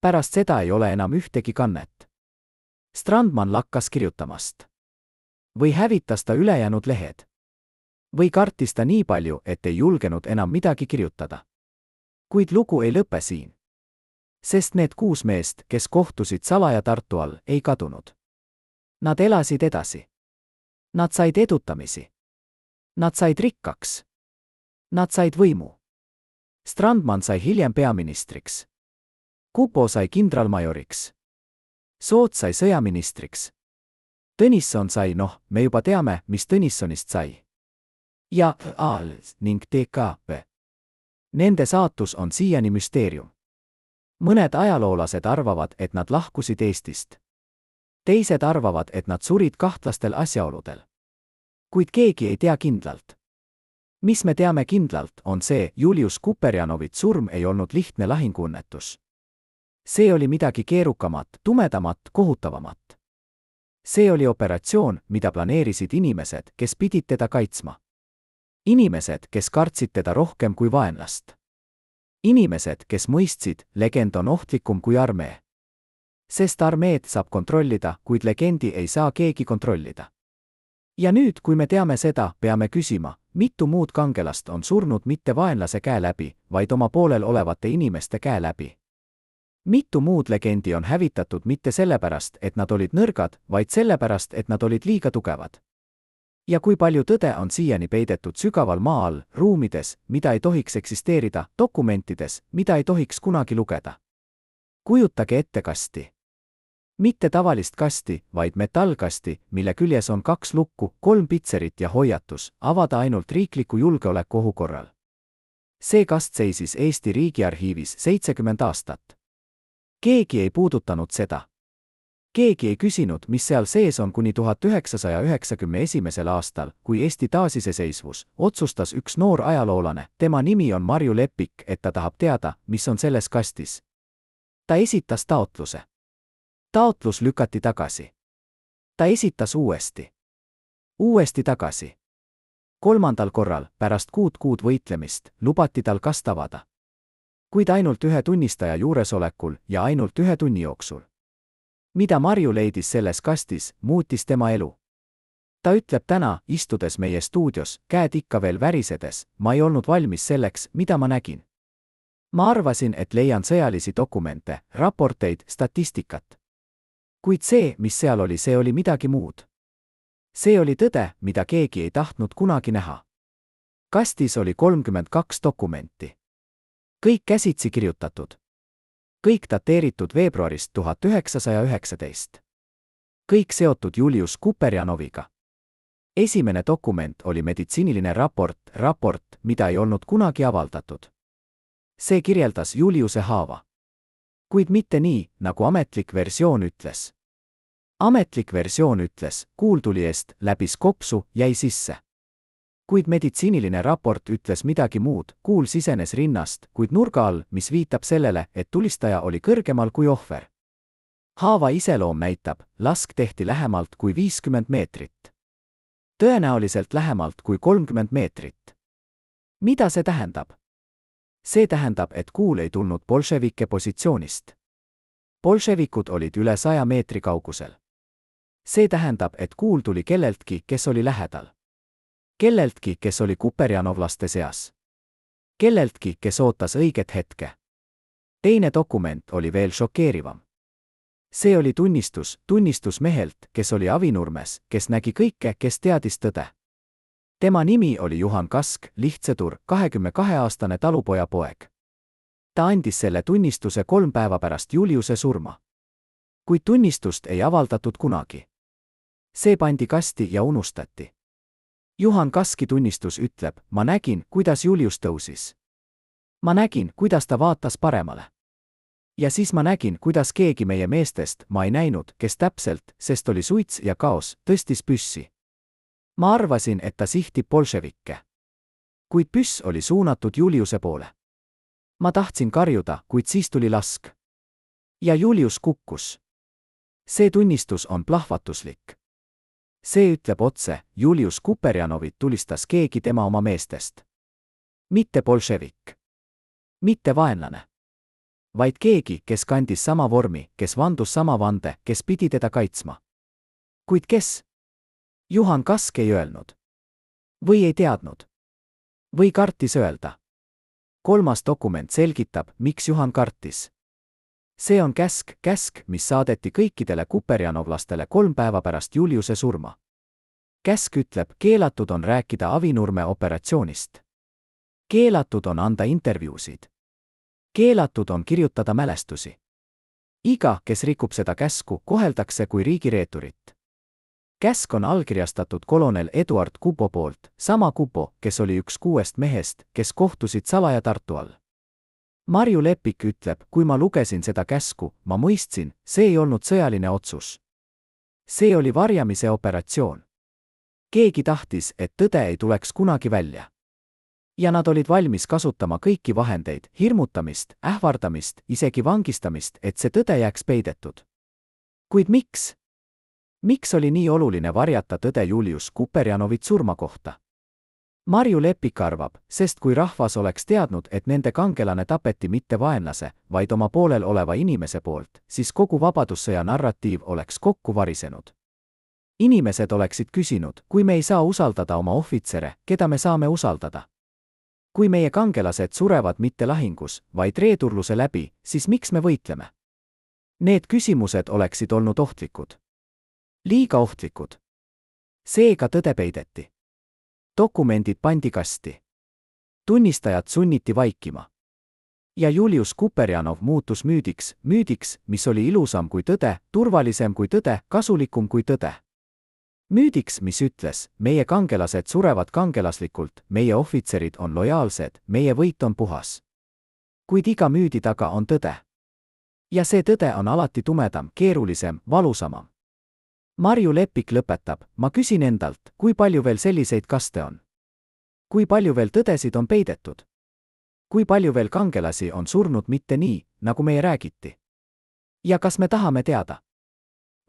Pärast seda ei ole enam ühtegi kannet. Strandman lakkas kirjutamast. Või hävitas ta ülejäänud lehed. Või kartis ta nii palju, et ei julgenud enam midagi kirjutada. Kuid lugu ei lõpe siin. Sest need 6 meest, kes kohtusid salaja Tartu all, ei kadunud. Nad elasid edasi. Nad said edutamisi. Nad said rikkaks. Nad said võimu. Strandman sai hiljem peaministriks. Kupo sai kindralmajoriks. Soots sai sõjaministriks. Tõnisson sai, me juba teame, mis Tõnissonist sai. Ja Aal ning TKP. Nende saatus on siiani müsteerium. Mõned ajaloolased arvavad, et nad lahkusid Eestist. Teised arvavad, et nad surid kahtlastel asjaoludel. Kuid keegi ei tea kindlalt. Mis me teame kindlalt, on see, Julius Kuperjanovit surm ei olnud lihtne lahinguõnnetus. See oli midagi keerukamat, tumedamat, kohutavamat. See oli operatsioon, mida planeerisid inimesed, kes pidid teda kaitsma. Inimesed, kes kartsid teda rohkem kui vaenlast. Inimesed, kes mõistsid, legend on ohtlikum kui armee. Sest armeed saab kontrollida, kuid legendi ei saa keegi kontrollida. Ja nüüd, kui me teame seda, peame küsima, mitu muud kangelast on surnud mitte vaenlase käe läbi, vaid oma poolel olevate inimeste käe läbi. Mitu muud legendi on hävitatud mitte sellepärast, et nad olid nõrgad, vaid sellepärast, et nad olid liiga tugevad. Ja kui palju tõde on siiani peidetud sügaval maa all, ruumides, mida ei tohiks eksisteerida, dokumentides, mida ei tohiks kunagi lugeda. Kujutage ette kasti. Mitte tavalist kasti, vaid metallkasti, mille küljes on 2 lukku, 3 pitserit ja hoiatus, avada ainult riikliku julgeolekuohu korral. See kast seisis Eesti Riigiarhiivis 70 aastat. Keegi ei puudutanud seda. Keegi ei küsinud, mis seal sees on kuni 1991. aastal, kui Eesti taasiseseisvus, otsustas üks noor ajaloolane, tema nimi on Marju Leppik, et ta tahab teada, mis on selles kastis. Ta esitas taotluse. Taotlus lükati tagasi. Ta esitas uuesti. Uuesti tagasi. 3. korral, pärast 6 kuud võitlemist, lubati tal kast avada. Kuid ainult 1 tunnistaja juuresolekul ja ainult 1 tunni jooksul. Mida Marju leidis selles kastis, muutis tema elu. Ta ütleb täna, istudes meie stuudios, käed ikka veel värisedes, ma ei olnud valmis selleks, mida ma nägin. Ma arvasin, et leian sõjalisi dokumente, raporteid, statistikat. Kuid see, mis seal oli, see oli midagi muud. See oli tõde, mida keegi ei tahtnud kunagi näha. Kastis oli 32 dokumenti. Kõik käsitsi kirjutatud. Kõik dateeritud veebruarist 1919. Kõik seotud Julius Kuperjanoviga. Esimene dokument oli meditsiiniline raport, mida ei olnud kunagi avaldatud. See kirjeldas Juliuse haava. Kuid mitte nii, nagu ametlik versioon ütles. Ametlik versioon ütles, kuul tuli eest, läbis kopsu, jäi sisse. Kuid meditsiiniline raport ütles midagi muud, kuul sisenes rinnast, kuid nurga all, mis viitab sellele, et tulistaja oli kõrgemal kui ohver. Haava iseloom näitab, lask tehti lähemalt kui 50 meetrit. Tõenäoliselt lähemalt kui 30 meetrit. Mida see tähendab? See tähendab, et kuul ei tulnud bolševike positsioonist. Bolševikud olid üle 100 meetri kaugusel. See tähendab, et kuul tuli kelleltki, kes oli lähedal. Kelleltki, kes oli kuperjanovlaste seas. Kelleltki, kes ootas õiget hetke. Teine dokument oli veel šokeerivam. See oli tunnistus mehelt, kes oli Avinurmes, kes nägi kõike, kes teadis tõde. Tema nimi oli Juhan Kask, lihtsõdur, 22-aastane talupoja poeg. Ta andis selle tunnistuse 3 päeva pärast Juliuse surma. Kuid tunnistust ei avaldatud kunagi. See pandi kasti ja unustati. Juhan Kaski tunnistus ütleb, ma nägin, kuidas Julius tõusis. Ma nägin, kuidas ta vaatas paremale. Ja siis ma nägin, kuidas keegi meie meestest, ma ei näinud, kes täpselt, sest oli suits ja kaos, tõstis püssi. Ma arvasin, et ta sihtib bolševikke. Kuid püss oli suunatud Juliuse poole. Ma tahtsin karjuda, kuid siis tuli lask. Ja Julius kukkus. See tunnistus on plahvatuslik. See ütleb otse, Julius Kuperjanovit tulistas keegi tema oma meestest. Mitte bolševik. Mitte vaenlane. Vaid keegi, kes kandis sama vormi, kes vandus sama vande, kes pidi teda kaitsma. Kuid kes? Juhan Kask ei öelnud. Või ei teadnud. Või kartis öelda. 3. dokument selgitab, miks Juhan kartis. See on käsk, mis saadeti kõikidele kuperjanovlastele 3 päeva pärast Juliuse surma. Käsk ütleb, keelatud on rääkida Avinurme operatsioonist. Keelatud on anda intervjuusid. Keelatud on kirjutada mälestusi. Iga, kes rikub seda käsku, koheldakse kui riigireeturit. Käsk on allkirjastatud kolonel Eduard Kupo poolt, sama Kupo, kes oli üks 6 mehest, kes kohtusid salaja Tartu all. Marju Leppik ütleb, kui ma lugesin seda käsku, ma mõistsin, see ei olnud sõjaline otsus. See oli varjamise operatsioon. Keegi tahtis, et tõde ei tuleks kunagi välja. Ja nad olid valmis kasutama kõiki vahendeid, hirmutamist, ähvardamist, isegi vangistamist, et see tõde jääks peidetud. Kuid miks? Miks oli nii oluline varjata tõde Julius Kuperjanovit surma kohta? Marju Leppik arvab, sest kui rahvas oleks teadnud, et nende kangelane tapeti mitte vaenlase, vaid oma poolel oleva inimese poolt, siis kogu vabadussõja narratiiv oleks kokku varisenud. Inimesed oleksid küsinud, kui me ei saa usaldada oma ohvitsere, keda me saame usaldada? Kui meie kangelased surevad mitte lahingus, vaid reeturluse läbi, siis miks me võitleme? Need küsimused oleksid olnud ohtlikud. Liiga ohtlikud. Seega tõde peideti. Dokumendid pandi kasti. Tunnistajad sunniti vaikima. ja Julius Kuperjanov muutus müüdiks, mis oli ilusam kui tõde, turvalisem kui tõde, kasulikum kui tõde. Müüdiks, mis ütles, meie kangelased surevad kangelaslikult, meie ohvitserid on lojaalsed, meie võit on puhas. Kuid iga müüdi taga on tõde. Ja see tõde on alati tumedam, keerulisem, valusamam. Marju Lepik lõpetab, ma küsin endalt, kui palju veel selliseid kaste on? Kui palju veel tõdesid on peidetud? Kui palju veel kangelasi on surnud mitte nii, nagu meie räägiti? Ja kas me tahame teada?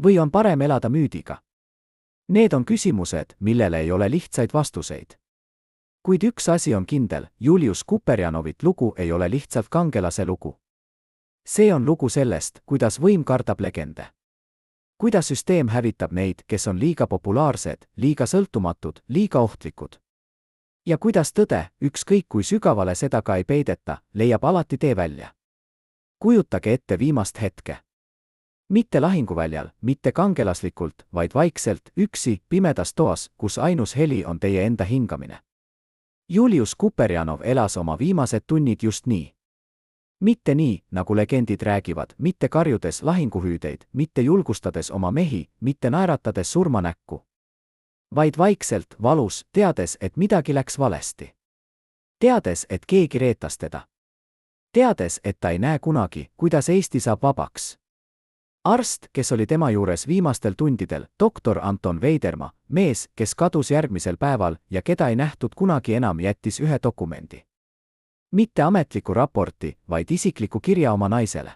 Või on parem elada müüdiga? Need on küsimused, millele ei ole lihtsaid vastuseid. Kuid üks asi on kindel, Julius Kuperjanovit lugu ei ole lihtsalt kangelase lugu. See on lugu sellest, kuidas võim kardab legende. Kuidas süsteem hävitab neid, kes on liiga populaarsed, liiga sõltumatud, liiga ohtlikud. Ja kuidas tõde, ükskõik kui sügavale seda ka ei peideta, leiab alati tee välja. Kujutage ette viimast hetke. Mitte lahinguväljal, mitte kangelaslikult, vaid vaikselt, üksi, pimedas toas, kus ainus heli on teie enda hingamine. Julius Kuperjanov elas oma viimased tunnid just nii. Mitte nii, nagu legendid räägivad, mitte karjudes lahinguhüüdeid, mitte julgustades oma mehi, mitte naeratades surmanäkku. Vaid vaikselt, valus, teades, et midagi läks valesti. Teades, et keegi reetas teda. Teades, et ta ei näe kunagi, kuidas Eesti saab vabaks. Arst, kes oli tema juures viimastel tundidel, doktor Anton Veiderma, mees, kes kadus järgmisel päeval ja keda ei nähtud kunagi enam, jättis ühe dokumendi. Mitte ametliku raporti, vaid isikliku kirja oma naisele.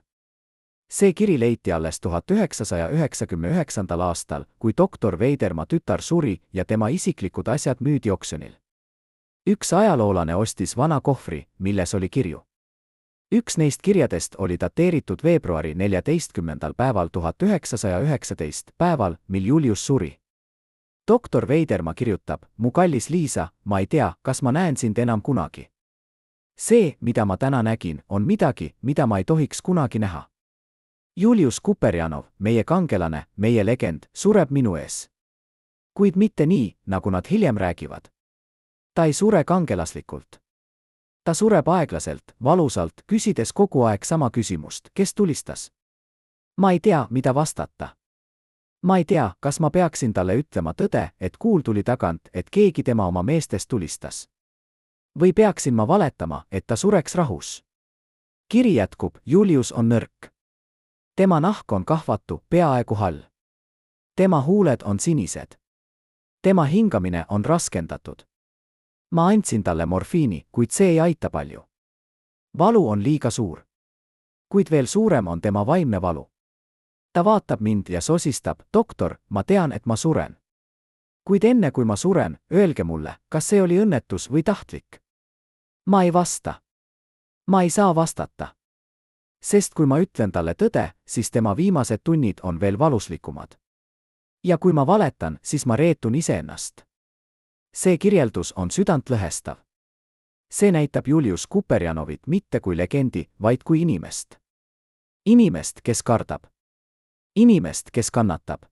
See kiri leiti alles 1999. aastal, kui doktor Veiderma tütar suri ja tema isiklikud asjad müüdi oksjonil. Üks ajaloolane ostis vana kohvri, milles oli kirju. Üks neist kirjadest oli dateeritud veebruari 14. päeval 1919, päeval, mil Julius suri. Doktor Veiderma kirjutab, mu kallis Liisa, ma ei tea, kas ma näen sind enam kunagi. See, mida ma täna nägin, on midagi, mida ma ei tohiks kunagi näha. Julius Kuperjanov, meie kangelane, meie legend, sureb minu ees. Kuid mitte nii, nagu nad hiljem räägivad. Ta ei sure kangelaslikult. Ta sureb aeglaselt, valusalt, küsides kogu aeg sama küsimust, kes tulistas. Ma ei tea, mida vastata. Ma ei tea, kas ma peaksin talle ütlema tõde, et kuul tuli tagant, et keegi tema oma meestest tulistas. Või peaksin ma valetama, et ta sureks rahus. Kiri jätkub, Julius on nõrk. Tema nahk on kahvatu, peaaegu hall. Tema huuled on sinised. Tema hingamine on raskendatud. Ma andsin talle morfiini, kuid see ei aita palju. Valu on liiga suur. Kuid veel suurem on tema vaimne valu. Ta vaatab mind ja sosistab, doktor, ma tean, et ma suren. Kuid enne kui ma suren, öelge mulle, kas see oli õnnetus või tahtlik. Ma ei vasta. Ma ei saa vastata. Sest kui ma ütlen talle tõde, siis tema viimased tunnid on veel valuslikumad. Ja kui ma valetan, siis ma reetun iseennast. See kirjeldus on südantlõhestav. See näitab Julius Kuperjanovit mitte kui legendi, vaid kui inimest. Inimest, kes kardab. Inimest, kes kannatab.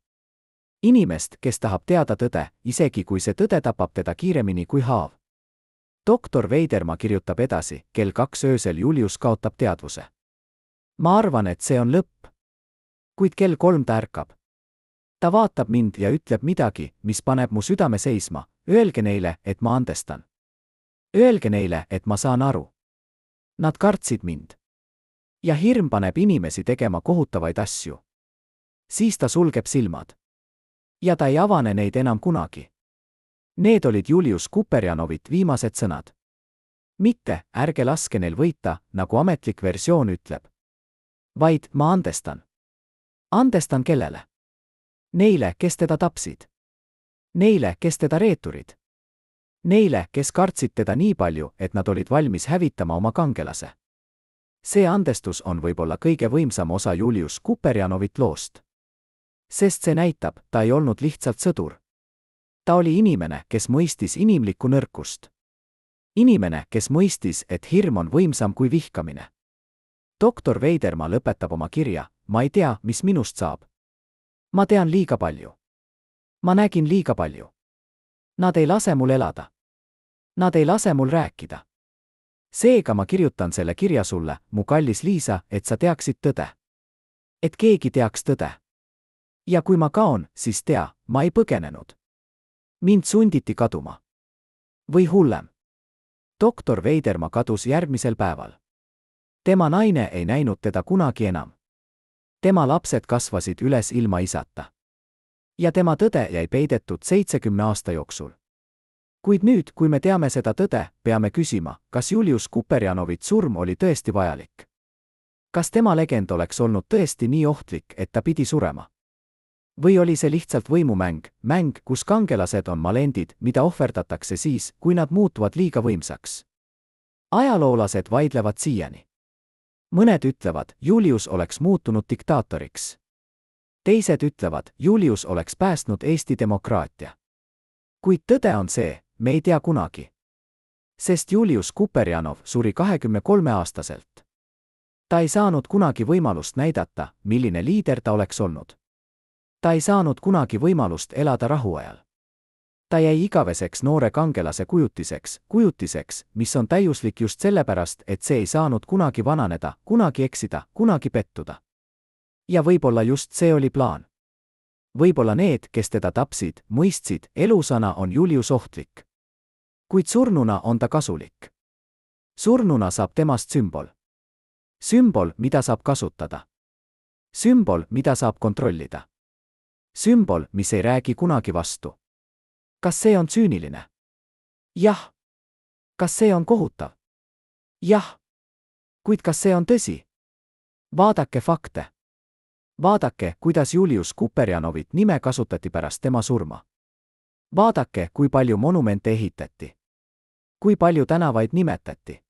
Inimest, kes tahab teada tõde, isegi kui see tõde tapab teda kiiremini kui haav. Doktor Veiderma kirjutab edasi, kell 2 öösel Julius kaotab teadvuse. Ma arvan, et see on lõpp. Kuid kell 3 ta ärkab. Ta vaatab mind ja ütleb midagi, mis paneb mu südame seisma. Öelge neile, et ma andestan. Öelge neile, et ma saan aru. Nad kartsid mind. Ja hirm paneb inimesi tegema kohutavaid asju. Siis ta sulgeb silmad. Ja ta ei avane neid enam kunagi. Need olid Julius Kuperjanovit viimased sõnad. Mitte, ärge laske neil võita, nagu ametlik versioon ütleb. Vaid, ma andestan. Andestan kellele? Neile, kes teda tapsid. Neile, kes teda reeturid. Neile, kes kartsid teda nii palju, et nad olid valmis hävitama oma kangelase. See andestus on võib-olla kõige võimsam osa Julius Kuperjanovit loost. Sest see näitab, ta ei olnud lihtsalt sõdur. Ta oli inimene, kes mõistis inimlikku nõrkust. Inimene, kes mõistis, et hirm on võimsam kui vihkamine. Doktor Veiderma lõpetab oma kirja, ma ei tea, mis minust saab. Ma tean liiga palju. Ma nägin liiga palju. Nad ei lase mul elada. Nad ei lase mul rääkida. Seega ma kirjutan selle kirja sulle, mu kallis Liisa, et sa teaksid tõde. Et keegi teaks tõde. Ja kui ma kaon, siis tea, ma ei põgenenud. Mind sunditi kaduma. Või hullem. Doktor Veidermaa kadus järgmisel päeval. Tema naine ei näinud teda kunagi enam. Tema lapsed kasvasid üles ilma isata. Ja tema tõde jäi peidetud 70 aasta jooksul. Kuid nüüd, kui me teame seda tõde, peame küsima, kas Julius Kuperjanovit surm oli tõesti vajalik. Kas tema legend oleks olnud tõesti nii ohtlik, et ta pidi surema? Või oli see lihtsalt võimumäng, mäng, kus kangelased on malendid, mida ohverdatakse siis, kui nad muutuvad liiga võimsaks? Ajaloolased vaidlevad siiani. Mõned ütlevad, Julius oleks muutunud diktaatoriks. Teised ütlevad, Julius oleks päästnud Eesti demokraatia. Kuid tõde on see, me ei tea kunagi. Sest Julius Kuperjanov suri 23-aastaselt. Ta ei saanud kunagi võimalust näidata, milline liider ta oleks olnud. Ta ei saanud kunagi võimalust elada rahuajal. Ta jäi igaveseks noore kangelase kujutiseks, mis on täiuslik just sellepärast, et see ei saanud kunagi vananeda, kunagi eksida, kunagi pettuda. Ja võib-olla just see oli plaan. Võib-olla need, kes teda tapsid, mõistsid, elusana on Julius ohtlik. Kuid surnuna on ta kasulik. Surnuna saab temast sümbol. Sümbol, mida saab kasutada. Sümbol, mida saab kontrollida. Sümbol, mis ei räägi kunagi vastu. Kas see on tsüüniline? Jah. Kas see on kohutav? Jah. Kuid kas see on tõsi? Vaadake fakte. Vaadake, kuidas Julius Kuperjanovit nime kasutati pärast tema surma. Vaadake, kui palju monumente ehitati. Kui palju tänavaid nimetati.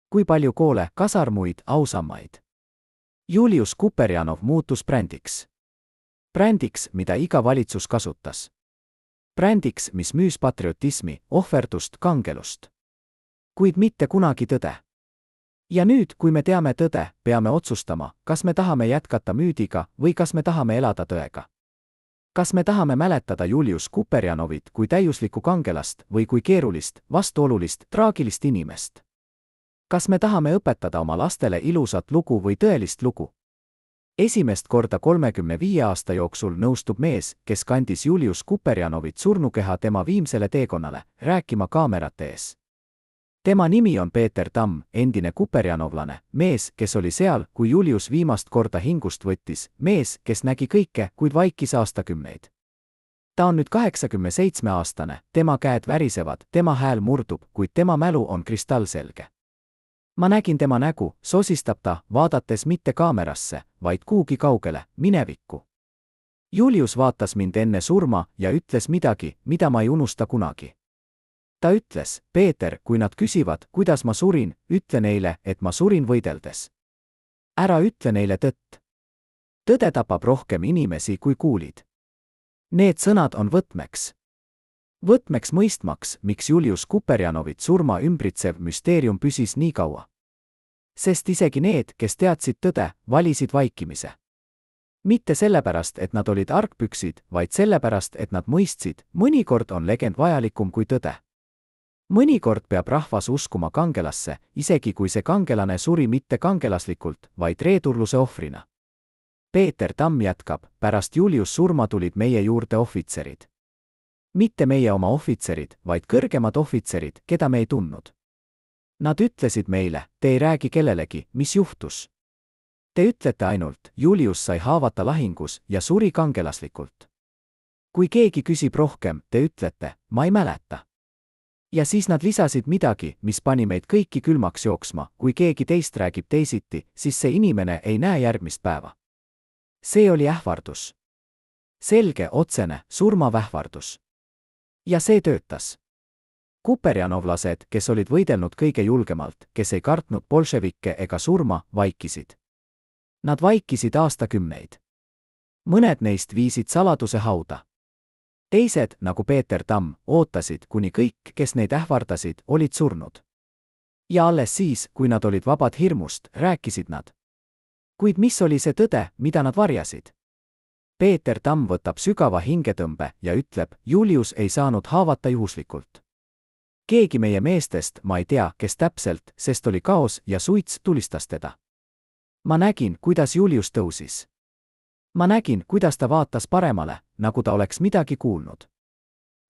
Kui palju koole, kasarmuid, ausammaid. Julius Kuperjanov muutus brändiks. Brändiks, mida iga valitsus kasutas. Brändiks, mis müüs patriotismi, ohverdust, kangelust. Kuid mitte kunagi tõde. Ja nüüd, kui me teame tõde, peame otsustama, kas me tahame jätkata müüdiga või kas me tahame elada tõega. Kas me tahame mäletada Julius Kuperjanovit kui täiuslikku kangelast või kui keerulist, vastuolulist, traagilist inimest? Kas me tahame õpetada oma lastele ilusat lugu või tõelist lugu? Esimest korda 35 aasta jooksul nõustub mees, kes kandis Julius Kuperjanovit surnukeha tema viimsele teekonnale, rääkima kaamerate ees. Tema nimi on Peeter Tamm, endine kuperjanovlane, mees, kes oli seal, kui Julius viimast korda hingust võttis, mees, kes nägi kõike, kuid vaikis aastakümneid. Ta on nüüd 87-aastane, tema käed värisevad, tema hääl murdub, kuid tema mälu on kristallselge. Ma nägin tema nägu, sosistab ta, vaadates mitte kaamerasse, vaid kuhugi kaugele, minevikku. Julius vaatas mind enne surma ja ütles midagi, mida ma ei unusta kunagi. Ta ütles, Peeter, kui nad küsivad, kuidas ma surin, ütle neile, et ma surin võideldes. Ära ütle neile tõtt. Tõde tapab rohkem inimesi kui kuulid. Need sõnad on võtmeks. Võtmeks mõistmaks, miks Julius Kuperjanovit surma ümbritsev müsteerium püsis nii kaua. Sest isegi need, kes teadsid tõde, valisid vaikimise. Mitte sellepärast, et nad olid argpüksid, vaid sellepärast, et nad mõistsid, mõnikord on legend vajalikum kui tõde. Mõnikord peab rahvas uskuma kangelasse, isegi kui see kangelane suri mitte kangelaslikult, vaid reedurluse ohvrina. Peeter Tamm jätkab, pärast Julius surma tulid meie juurde ohvitserid. Mitte meie oma ohvitserid, vaid kõrgemad ohvitserid, keda me ei tundnud. Nad ütlesid meile, te ei räägi kellelegi, mis juhtus. Te ütlete ainult, Julius sai haavata lahingus ja suri kangelaslikult. Kui keegi küsib rohkem, te ütlete, ma ei mäleta. Ja siis nad lisasid midagi, mis pani meid kõiki külmaks jooksma, kui keegi teist räägib teisiti, siis see inimene ei näe järgmist päeva. See oli ähvardus. Selge, otsene, surmavähvardus. Ja see töötas. Kuperjanovlased, kes olid võidelnud kõige julgemalt, kes ei kartnud bolševikke ega surma, vaikisid. Nad vaikisid aastakümneid. Mõned neist viisid saladuse hauda. Teised, nagu Peeter Tamm, ootasid, kuni kõik, kes neid ähvardasid, olid surnud. Ja alles siis, kui nad olid vabad hirmust, rääkisid nad. Kuid mis oli see tõde, mida nad varjasid? Peeter Tamm võtab sügava hingetõmbe ja ütleb, Julius ei saanud haavata juhuslikult. Keegi meie meestest, ma ei tea, kes täpselt, sest oli kaos ja suits tulistas teda. Ma nägin, kuidas Julius tõusis. Ma nägin, kuidas ta vaatas paremale, nagu ta oleks midagi kuulnud.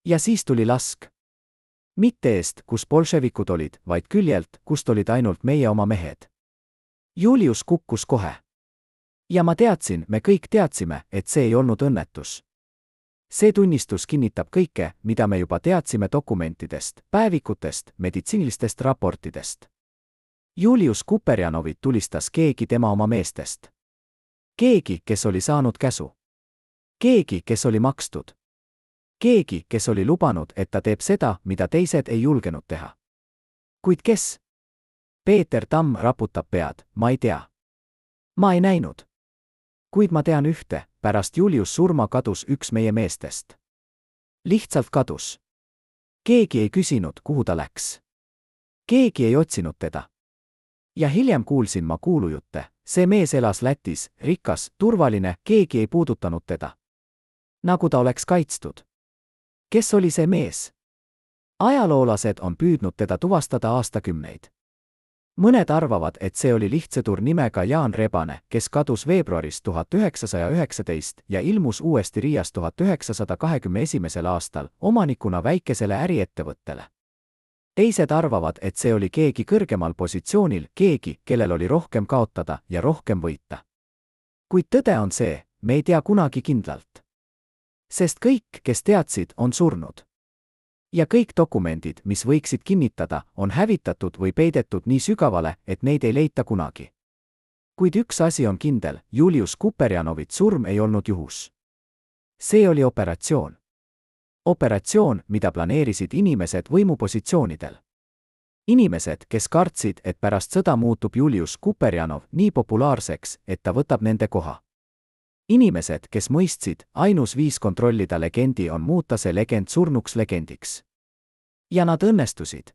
Ja siis tuli lask. Mitte eest, kus bolševikud olid, vaid küljelt, kust olid ainult meie oma mehed. Julius kukkus kohe. Ja ma teadsin, me kõik teadsime, et see ei olnud õnnetus. See tunnistus kinnitab kõike, mida me juba teadsime dokumentidest, päevikutest, meditsiinilistest raportidest. Julius Kuperjanovit tulistas keegi tema oma meestest. Keegi, kes oli saanud käsu. Keegi, kes oli makstud. Keegi, kes oli lubanud, et ta teeb seda, mida teised ei julgenud teha. Kuid kes? Peeter Tamm raputab pead, ma ei tea. Ma ei näinud. Kuid ma tean ühte, pärast Julius surma kadus üks meie meestest. Lihtsalt kadus. Keegi ei küsinud, kuhu ta läks. Keegi ei otsinud teda. Ja hiljem kuulsin ma kuulujutte, see mees elas Lätis, rikas, turvaline, keegi ei puudutanud teda. Nagu ta oleks kaitstud. Kes oli see mees? Ajaloolased on püüdnud teda tuvastada aastakümneid. Mõned arvavad, et see oli lihtsõdur nimega Jaan Rebane, kes kadus veebruaris 1919 ja ilmus uuesti Riias 1921. aastal omanikuna väikesele äriettevõttele. Teised arvavad, et see oli keegi kõrgemal positsioonil, keegi, kellel oli rohkem kaotada ja rohkem võita. Kuid tõde on see, me ei tea kunagi kindlalt. Sest kõik, kes teadsid, on surnud. Ja kõik dokumendid, mis võiksid kinnitada, on hävitatud või peidetud nii sügavale, et neid ei leita kunagi. Kuid üks asi on kindel, Julius Kuperjanovit surm ei olnud juhus. See oli operatsioon. Operatsioon, mida planeerisid inimesed võimupositsioonidel. Inimesed, kes kartsid, et pärast sõda muutub Julius Kuperjanov nii populaarseks, et ta võtab nende koha. Inimesed, kes mõistsid, ainus viis kontrollida legendi on muuta see legend surnuks legendiks. Ja nad õnnestusid.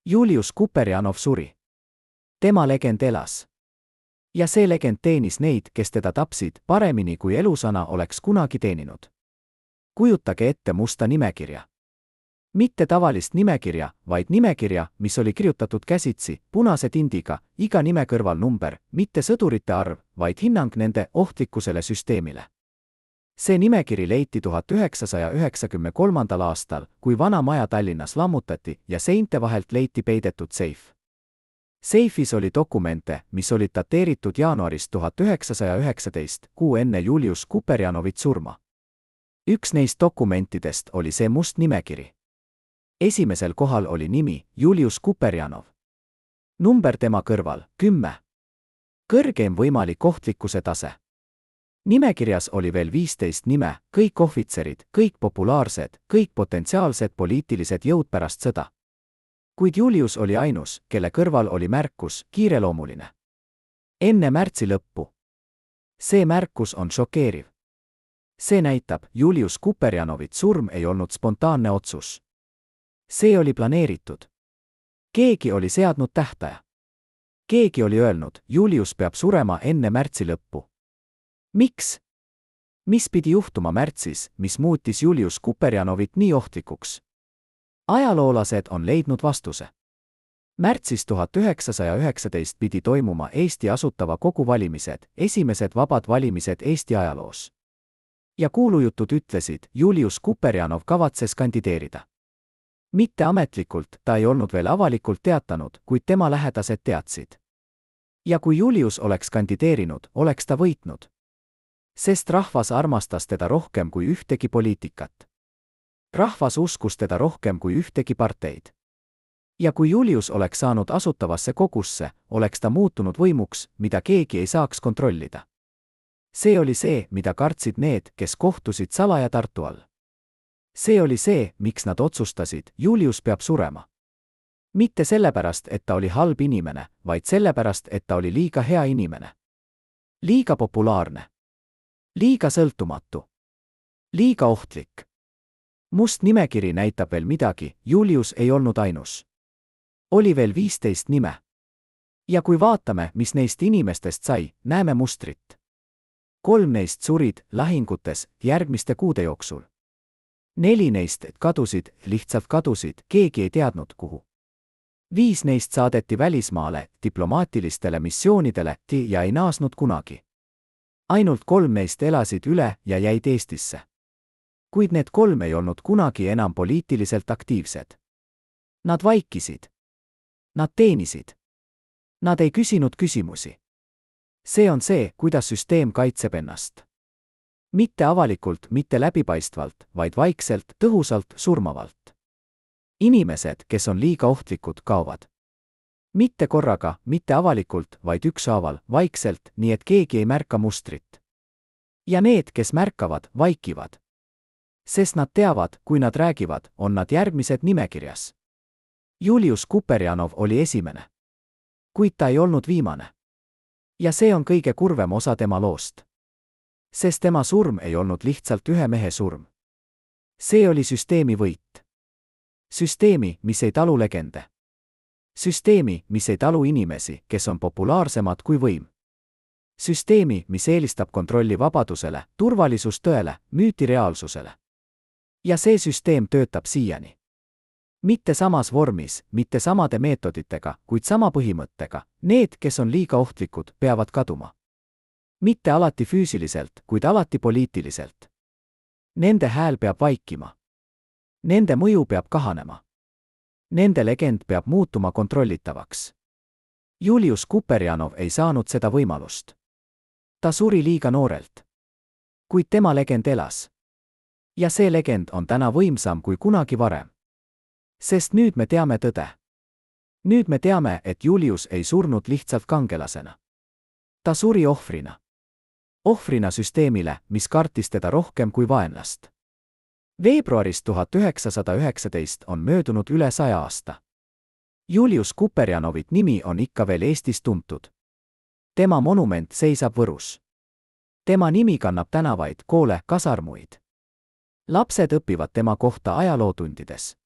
Julius Kuperjanov suri. Tema legend elas. Ja see legend teenis neid, kes teda tapsid, paremini kui elusana oleks kunagi teeninud. Kujutage ette musta nimekirja. Mitte tavalist nimekirja, vaid nimekirja, mis oli kirjutatud käsitsi, punase tindiga, iga nime kõrval number, mitte sõdurite arv, vaid hinnang nende ohtlikkusele süsteemile. See nimekiri leiti 1993. aastal, kui vana maja Tallinnas lammutati ja seinte vahelt leiti peidetud seif. Seifis oli dokumente, mis olid dateeritud jaanuarist 1919, kuu enne Julius Kuperjanovit surma. Üks neist dokumentidest oli see must nimekiri. Esimesel kohal oli nimi Julius Kuperjanov. Number tema kõrval 10. Kõrgeim võimalik ohtlikkuse tase. Nimekirjas oli veel 15 nime, kõik ohvitserid, kõik populaarsed, kõik potentsiaalsed poliitilised jõud pärast sõda. Kuid Julius oli ainus, kelle kõrval oli märkus kiireloomuline. Enne märtsi lõppu. See märkus on šokeeriv. See näitab, Julius Kuperjanovit surm ei olnud spontaanne otsus. See oli planeeritud. Keegi oli seadnud tähtaja. Keegi oli öelnud, Julius peab surema enne märtsi lõppu. Miks? Mis pidi juhtuma märtsis, mis muutis Julius Kuperjanovit nii ohtlikuks? Ajaloolased on leidnud vastuse. Märtsis 1919 pidi toimuma Eesti Asutava Kogu valimised, esimesed vabad valimised Eesti ajaloos. Ja kuulujutud ütlesid, Julius Kuperjanov kavatses kandideerida. Mitte ametlikult, ta ei olnud veel avalikult teatanud, kuid tema lähedased teadsid. Ja kui Julius oleks kandideerinud, oleks ta võitnud. Sest rahvas armastas teda rohkem kui ühtegi poliitikat. Rahvas uskus teda rohkem kui ühtegi parteid. Ja kui Julius oleks saanud Asutavasse Kogusse, oleks ta muutunud võimuks, mida keegi ei saaks kontrollida. See oli see, mida kartsid need, kes kohtusid salaja Tartu all. See oli see, miks nad otsustasid, Julius peab surema. Mitte sellepärast, et ta oli halb inimene, vaid sellepärast, et ta oli liiga hea inimene. Liiga populaarne. Liiga sõltumatu. Liiga ohtlik. Must nimekiri näitab veel midagi, Julius ei olnud ainus. Oli veel 15 nime. Ja kui vaatame, mis neist inimestest sai, näeme mustrit. 3 neist surid lahingutes järgmiste kuude jooksul. 4 neist kadusid, lihtsalt kadusid, keegi ei teadnud kuhu. 5 neist saadeti välismaale, diplomaatilistele missioonidele ja ei naasnud kunagi. Ainult 3 neist elasid üle ja jäid Eestisse. Kuid need 3 ei olnud kunagi enam poliitiliselt aktiivsed. Nad vaikisid. Nad teenisid. Nad ei küsinud küsimusi. See on see, kuidas süsteem kaitseb ennast. Mitte avalikult, mitte läbipaistvalt, vaid vaikselt, tõhusalt, surmavalt. Inimesed, kes on liiga ohtlikud, kaovad. Mitte korraga, mitte avalikult, vaid ükshaaval, vaikselt, nii et keegi ei märka mustrit. Ja need, kes märkavad, vaikivad. Sest nad teavad, kui nad räägivad, on nad järgmised nimekirjas. Julius Kuperjanov oli esimene. Kuid ta ei olnud viimane. Ja see on kõige kurvem osa tema loost. Sest tema surm ei olnud lihtsalt ühe mehe surm. See oli süsteemi võit. Süsteemi, mis ei talu legende. Süsteemi, mis ei talu inimesi, kes on populaarsemad kui võim. Süsteemi, mis eelistab kontrolli vabadusele, turvalisust tõele, müüti reaalsusele. Ja see süsteem töötab siiani. Mitte samas vormis, mitte samade meetoditega, kuid sama põhimõttega. Need, kes on liiga ohtlikud, peavad kaduma. Mitte alati füüsiliselt, kuid alati poliitiliselt. Nende hääl peab vaikima. Nende mõju peab kahanema. Nende legend peab muutuma kontrollitavaks. Julius Kuperjanov ei saanud seda võimalust. Ta suri liiga noorelt. Kuid tema legend elas. Ja see legend on täna võimsam kui kunagi varem. Sest nüüd me teame tõde. Nüüd me teame, et Julius ei surnud lihtsalt kangelasena. Ta suri ohvrina. Ohvrina süsteemile, mis kartis teda rohkem kui vaenlast. Veebruarist 1919 on möödunud üle 100 aasta. Julius Kuperjanovit nimi on ikka veel Eestis tuntud. Tema monument seisab Võrus. Tema nimi kannab tänavaid, koole, kasarmuid. Lapsed õpivad tema kohta ajalootundides.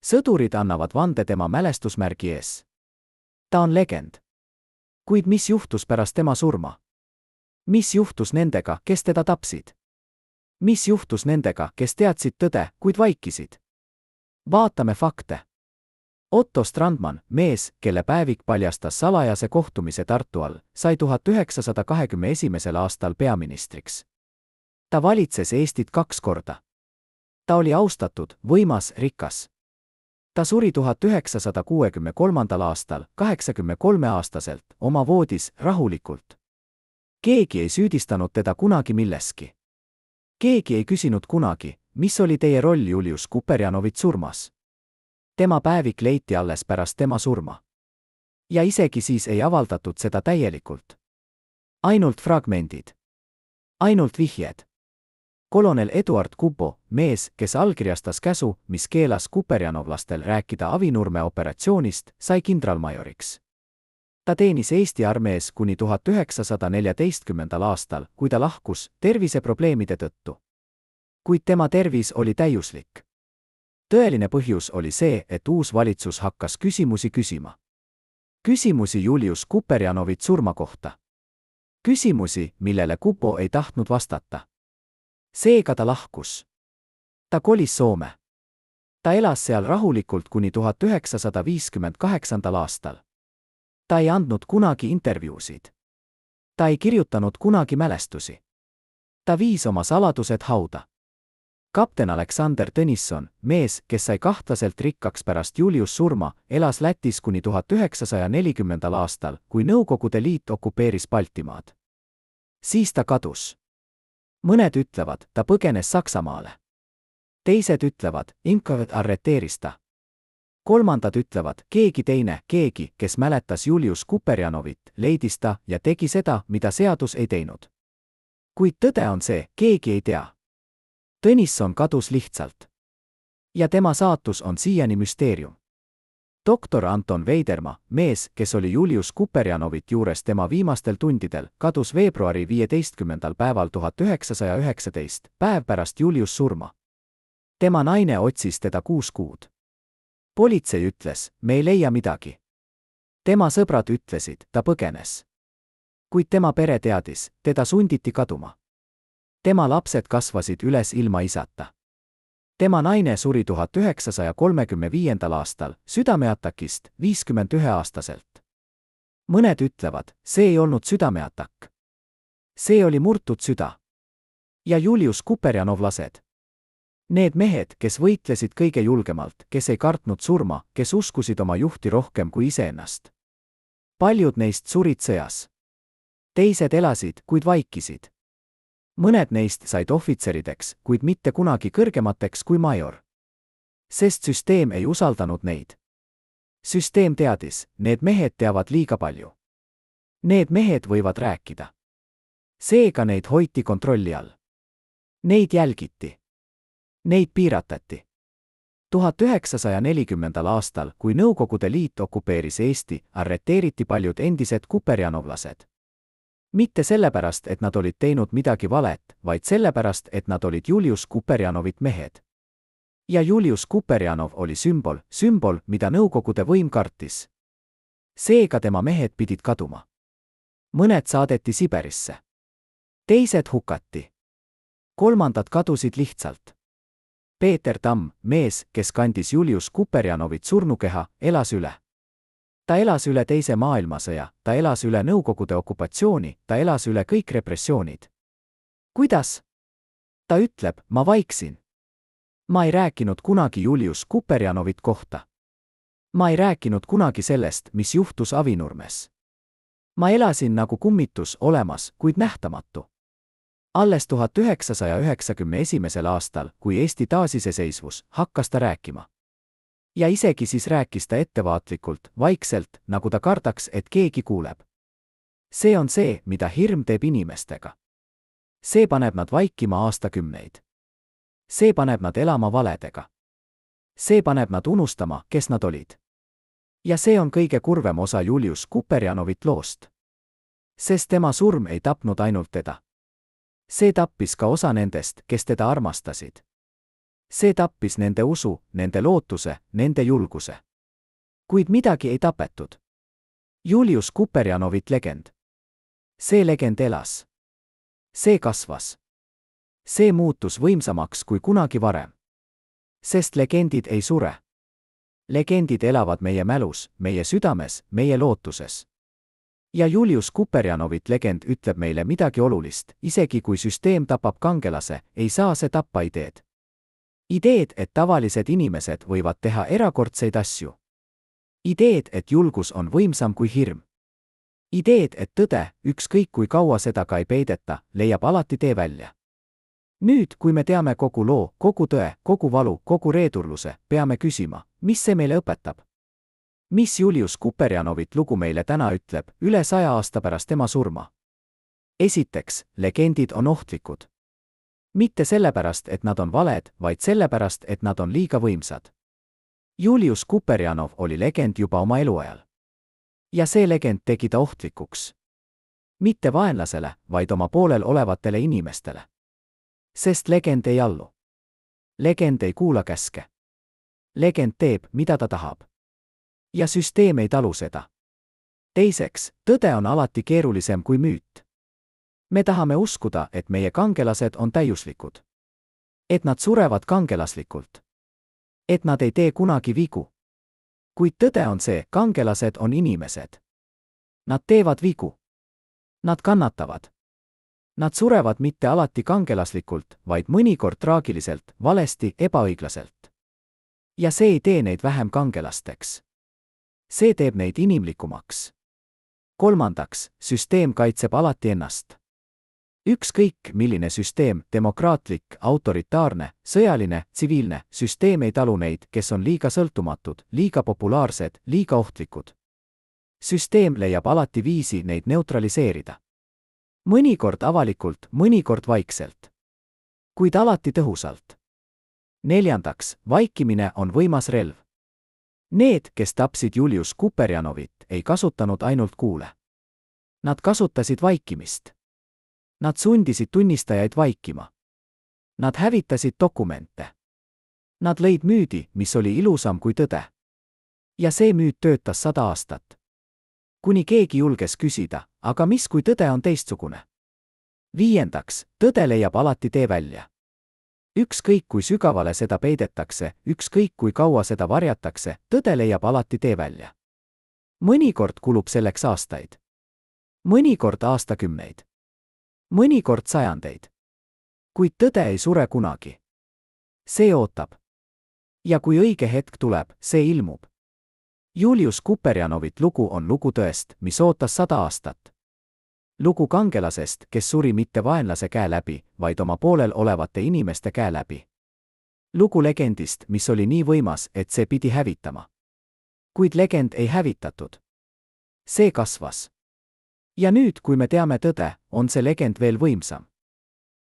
Sõdurid annavad vande tema mälestusmärgi ees. Ta on legend. Kuid mis juhtus pärast tema surma? Mis juhtus nendega, kes teda tapsid? Mis juhtus nendega, kes teadsid tõde, kuid vaikisid? Vaatame fakte. Otto Strandman, mees, kelle päevik paljastas salajase kohtumise Tartu all, sai 1921. aastal peaministriks. Ta valitses Eestit 2 korda. Ta oli austatud, võimas, rikas. Ta suri 1963. aastal, 83-aastaselt, oma voodis, rahulikult. Keegi ei süüdistanud teda kunagi milleski. Keegi ei küsinud kunagi, mis oli teie roll Julius Kuperjanovit surmas. Tema päevik leiti alles pärast tema surma. Ja isegi siis ei avaldatud seda täielikult. Ainult fragmendid. Ainult vihjed. Kolonel Eduard Kupo, mees, kes allkirjastas käsu, mis keelas kuperjanovlastel rääkida Avinurme operatsioonist, sai kindralmajoriks. Ta teenis Eesti armees kuni 1914. aastal, kui ta lahkus terviseprobleemide tõttu. Kuid tema tervis oli täiuslik. Tõeline põhjus oli see, et uus valitsus hakkas küsimusi küsima. Küsimusi Julius Kuperjanovit surma kohta. Küsimusi, millele Kupo ei tahtnud vastata. Seega ta lahkus. Ta kolis Soome. Ta elas seal rahulikult kuni 1958. aastal. Ta ei andnud kunagi intervjuusid. Ta ei kirjutanud kunagi mälestusi. Ta viis oma saladused hauda. Kapten Aleksander Tõnisson, mees, kes sai kahtlaselt rikkaks pärast Julius surma, elas Lätis kuni 1940. aastal, kui Nõukogude Liit okupeeris Baltimaad. Siis ta kadus. Mõned ütlevad, ta põgenes Saksamaale. Teised ütlevad, Imkavad arreteeris ta. Kolmandad ütlevad, keegi teine, keegi, kes mäletas Julius Kuperjanovit, leidis ta ja tegi seda, mida seadus ei teinud. Kuid tõde on see, keegi ei tea. Tõnisson kadus lihtsalt. Ja tema saatus on siiani müsteerium. Doktor Anton Veiderma, mees, kes oli Julius Kuperjanovit juures tema viimastel tundidel, kadus veebruari 15. päeval 1919, päev pärast Julius surma. Tema naine otsis teda 6 kuud. Politsei ütles, me ei leia midagi. Tema sõbrad ütlesid, ta põgenes. Kuid tema pere teadis, teda sunditi kaduma. Tema lapsed kasvasid üles ilma isata. tema naine suri 1935. aastal südameatakist 51-aastaselt. Mõned ütlevad, see ei olnud südameatakk. See oli murtud süda. Ja Julius Kuperjanovlased. Need mehed, kes võitlesid kõige julgemalt, kes ei kartnud surma, kes uskusid oma juhti rohkem kui iseennast. Paljud neist surid sõjas. Teised elasid, kuid vaikisid. Mõned neist said ohvitserideks, kuid mitte kunagi kõrgemateks kui major. Sest süsteem ei usaldanud neid. Süsteem teadis, need mehed teavad liiga palju. Need mehed võivad rääkida. Seega neid hoiti kontrolli all. Neid jälgiti. Neid piiratati. 1940. aastal, kui Nõukogude Liit okupeeris Eesti, arreteeriti paljud endised kuperjanovlased. Mitte sellepärast, et nad olid teinud midagi valet, vaid sellepärast, et nad olid Julius Kuperjanovit mehed. Ja Julius Kuperjanov oli sümbol, mida Nõukogude võim kartis. Seega tema mehed pidid kaduma. Mõned saadeti Siberisse. Teised hukati. Kolmandad kadusid lihtsalt. Peeter Tamm, mees, kes kandis Julius Kuperjanovit surnukeha, elas üle. Ta elas üle Teise maailmasõja, ta elas üle Nõukogude okupatsiooni, ta elas üle kõik repressioonid. Kuidas? Ta ütleb, ma vaiksin. Ma ei rääkinud kunagi Julius Kuperjanovit kohta. Ma ei rääkinud kunagi sellest, mis juhtus Avinurmes. Ma elasin nagu kummitus, olemas, kuid nähtamatu. Alles 1991. aastal, kui Eesti taasiseseisvus, hakkas ta rääkima. Ja isegi siis rääkis ta ettevaatlikult, vaikselt, nagu ta kardaks, et keegi kuuleb. See on see, mida hirm teeb inimestega. See paneb nad vaikima aastakümneid. See paneb nad elama valedega. See paneb nad unustama, kes nad olid. Ja see on kõige kurvem osa Julius Kuperjanovit loost. Sest tema surm ei tapnud ainult teda. See tappis ka osa nendest, kes teda armastasid. See tappis nende usu, nende lootuse, nende julguse. Kuid midagi ei tapetud. Julius Kuperjanovit legend. See legend elas. See kasvas. See muutus võimsamaks kui kunagi varem. Sest legendid ei sure. Legendid elavad meie mälus, meie südames, meie lootuses. Ja Julius Kuperjanovit legend ütleb meile midagi olulist, isegi kui süsteem tapab kangelase, ei saa see tappa ideed. Ideed, et tavalised inimesed võivad teha erakordseid asju. Ideed, et julgus on võimsam kui hirm. Ideed, et tõde, ükskõik kui kaua seda ka ei peideta, leiab alati tee välja. Nüüd, kui me teame kogu loo, kogu tõe, kogu valu, kogu reedurluse, peame küsima, mis see meile õpetab? Mis Julius Kuperjanovit lugu meile täna ütleb, üle 100 aasta pärast tema surma? Esiteks, legendid on ohtlikud. Mitte sellepärast, et nad on valed, vaid sellepärast, et nad on liiga võimsad. Julius Kuperjanov oli legend juba oma eluajal. Ja see legend tegi ta ohtlikuks. Mitte vaenlasele, vaid oma poolel olevatele inimestele. Sest legend ei allu. Legend ei kuula käske. Legend teeb, mida ta tahab. Ja süsteem ei talu seda. Teiseks, tõde on alati keerulisem kui müüt. Me tahame uskuda, et meie kangelased on täiuslikud. Et nad surevad kangelaslikult. Et nad ei tee kunagi vigu. Kuid tõde on see, kangelased on inimesed. Nad teevad vigu. Nad kannatavad. Nad surevad mitte alati kangelaslikult, vaid mõnikord traagiliselt, valesti, ebaõiglaselt. Ja see ei tee neid vähem kangelasteks. See teeb neid inimlikumaks. Kolmandaks, süsteem kaitseb alati ennast. Ükskõik, milline süsteem, demokraatlik, autoritaarne, sõjaline, tsiviilne, süsteem ei talu neid, kes on liiga sõltumatud, liiga populaarsed, liiga ohtlikud. Süsteem leiab alati viisi neid neutraliseerida. Mõnikord avalikult, mõnikord vaikselt. Kuid alati tõhusalt. Neljandaks, vaikimine on võimas relv. Need, kes tapsid Julius Kuperjanovit, ei kasutanud ainult kuule. Nad kasutasid vaikimist. Nad sundisid tunnistajaid vaikima. Nad hävitasid dokumente. Nad lõid müüdi, mis oli ilusam kui tõde. Ja see müüt töötas 100 aastat. Kuni keegi julges küsida, aga mis kui tõde on teistsugune? Viiendaks, tõde leiab alati tee välja. ükskõik kui sügavale seda peidetakse, ükskõik kui kaua seda varjatakse, tõde leiab alati tee välja. Mõnikord kulub selleks aastaid. Mõnikord aastakümneid. Mõnikord sajandeid. Kuid tõde ei sure kunagi. See ootab. Ja kui õige hetk tuleb, see ilmub. Julius Kuperjanovit lugu on lugu tõest, mis ootas 100 aastat. Lugu kangelasest, kes suri mitte vaenlase käe läbi, vaid oma poolel olevate inimeste käe läbi. Lugu legendist, mis oli nii võimas, et see pidi hävitama. Kuid legend ei hävitatud. See kasvas. Ja nüüd, kui me teame tõde, on see legend veel võimsam.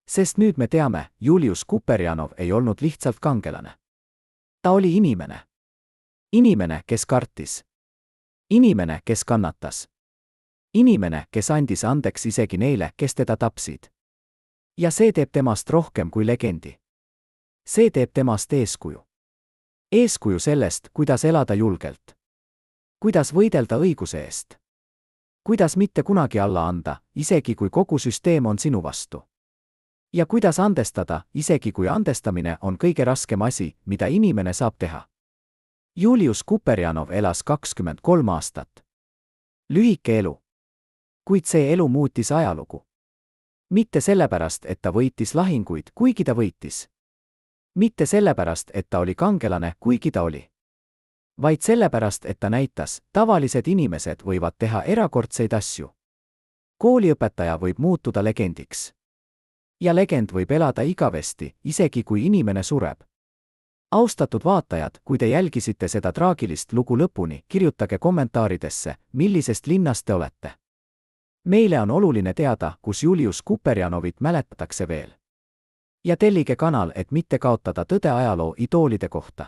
Sest nüüd me teame, Julius Kuperjanov ei olnud lihtsalt kangelane. Ta oli inimene. Inimene, kes kartis. Inimene, kes kannatas. Inimene, kes andis andeks isegi neile, kes teda tapsid. Ja see teeb temast rohkem kui legendi. See teeb temast eeskuju. Eeskuju sellest, kuidas elada julgelt. Kuidas võidelda õiguse eest. Kuidas mitte kunagi alla anda, isegi kui kogu süsteem on sinu vastu. Ja kuidas andestada, isegi kui andestamine on kõige raskem asi, mida inimene saab teha. Julius Kuperjanov elas 23 aastat. Lühike elu. Kuid see elu muutis ajalugu. Mitte sellepärast, et ta võitis lahinguid, kuigi ta võitis. Mitte sellepärast, et ta oli kangelane, kuigi ta oli. Vaid sellepärast, et ta näitas, tavalised inimesed võivad teha erakordseid asju. Kooliõpetaja võib muutuda legendiks. Ja legend võib elada igavesti, isegi kui inimene sureb. Austatud vaatajad, kui te jälgisite seda traagilist lugu lõpuni, kirjutage kommentaaridesse, millisest linnast te olete. Meile on oluline teada, kus Julius Kuperjanovit mäletatakse veel. Ja tellige kanal, et mitte kaotada tõde ajaloo idoolide kohta.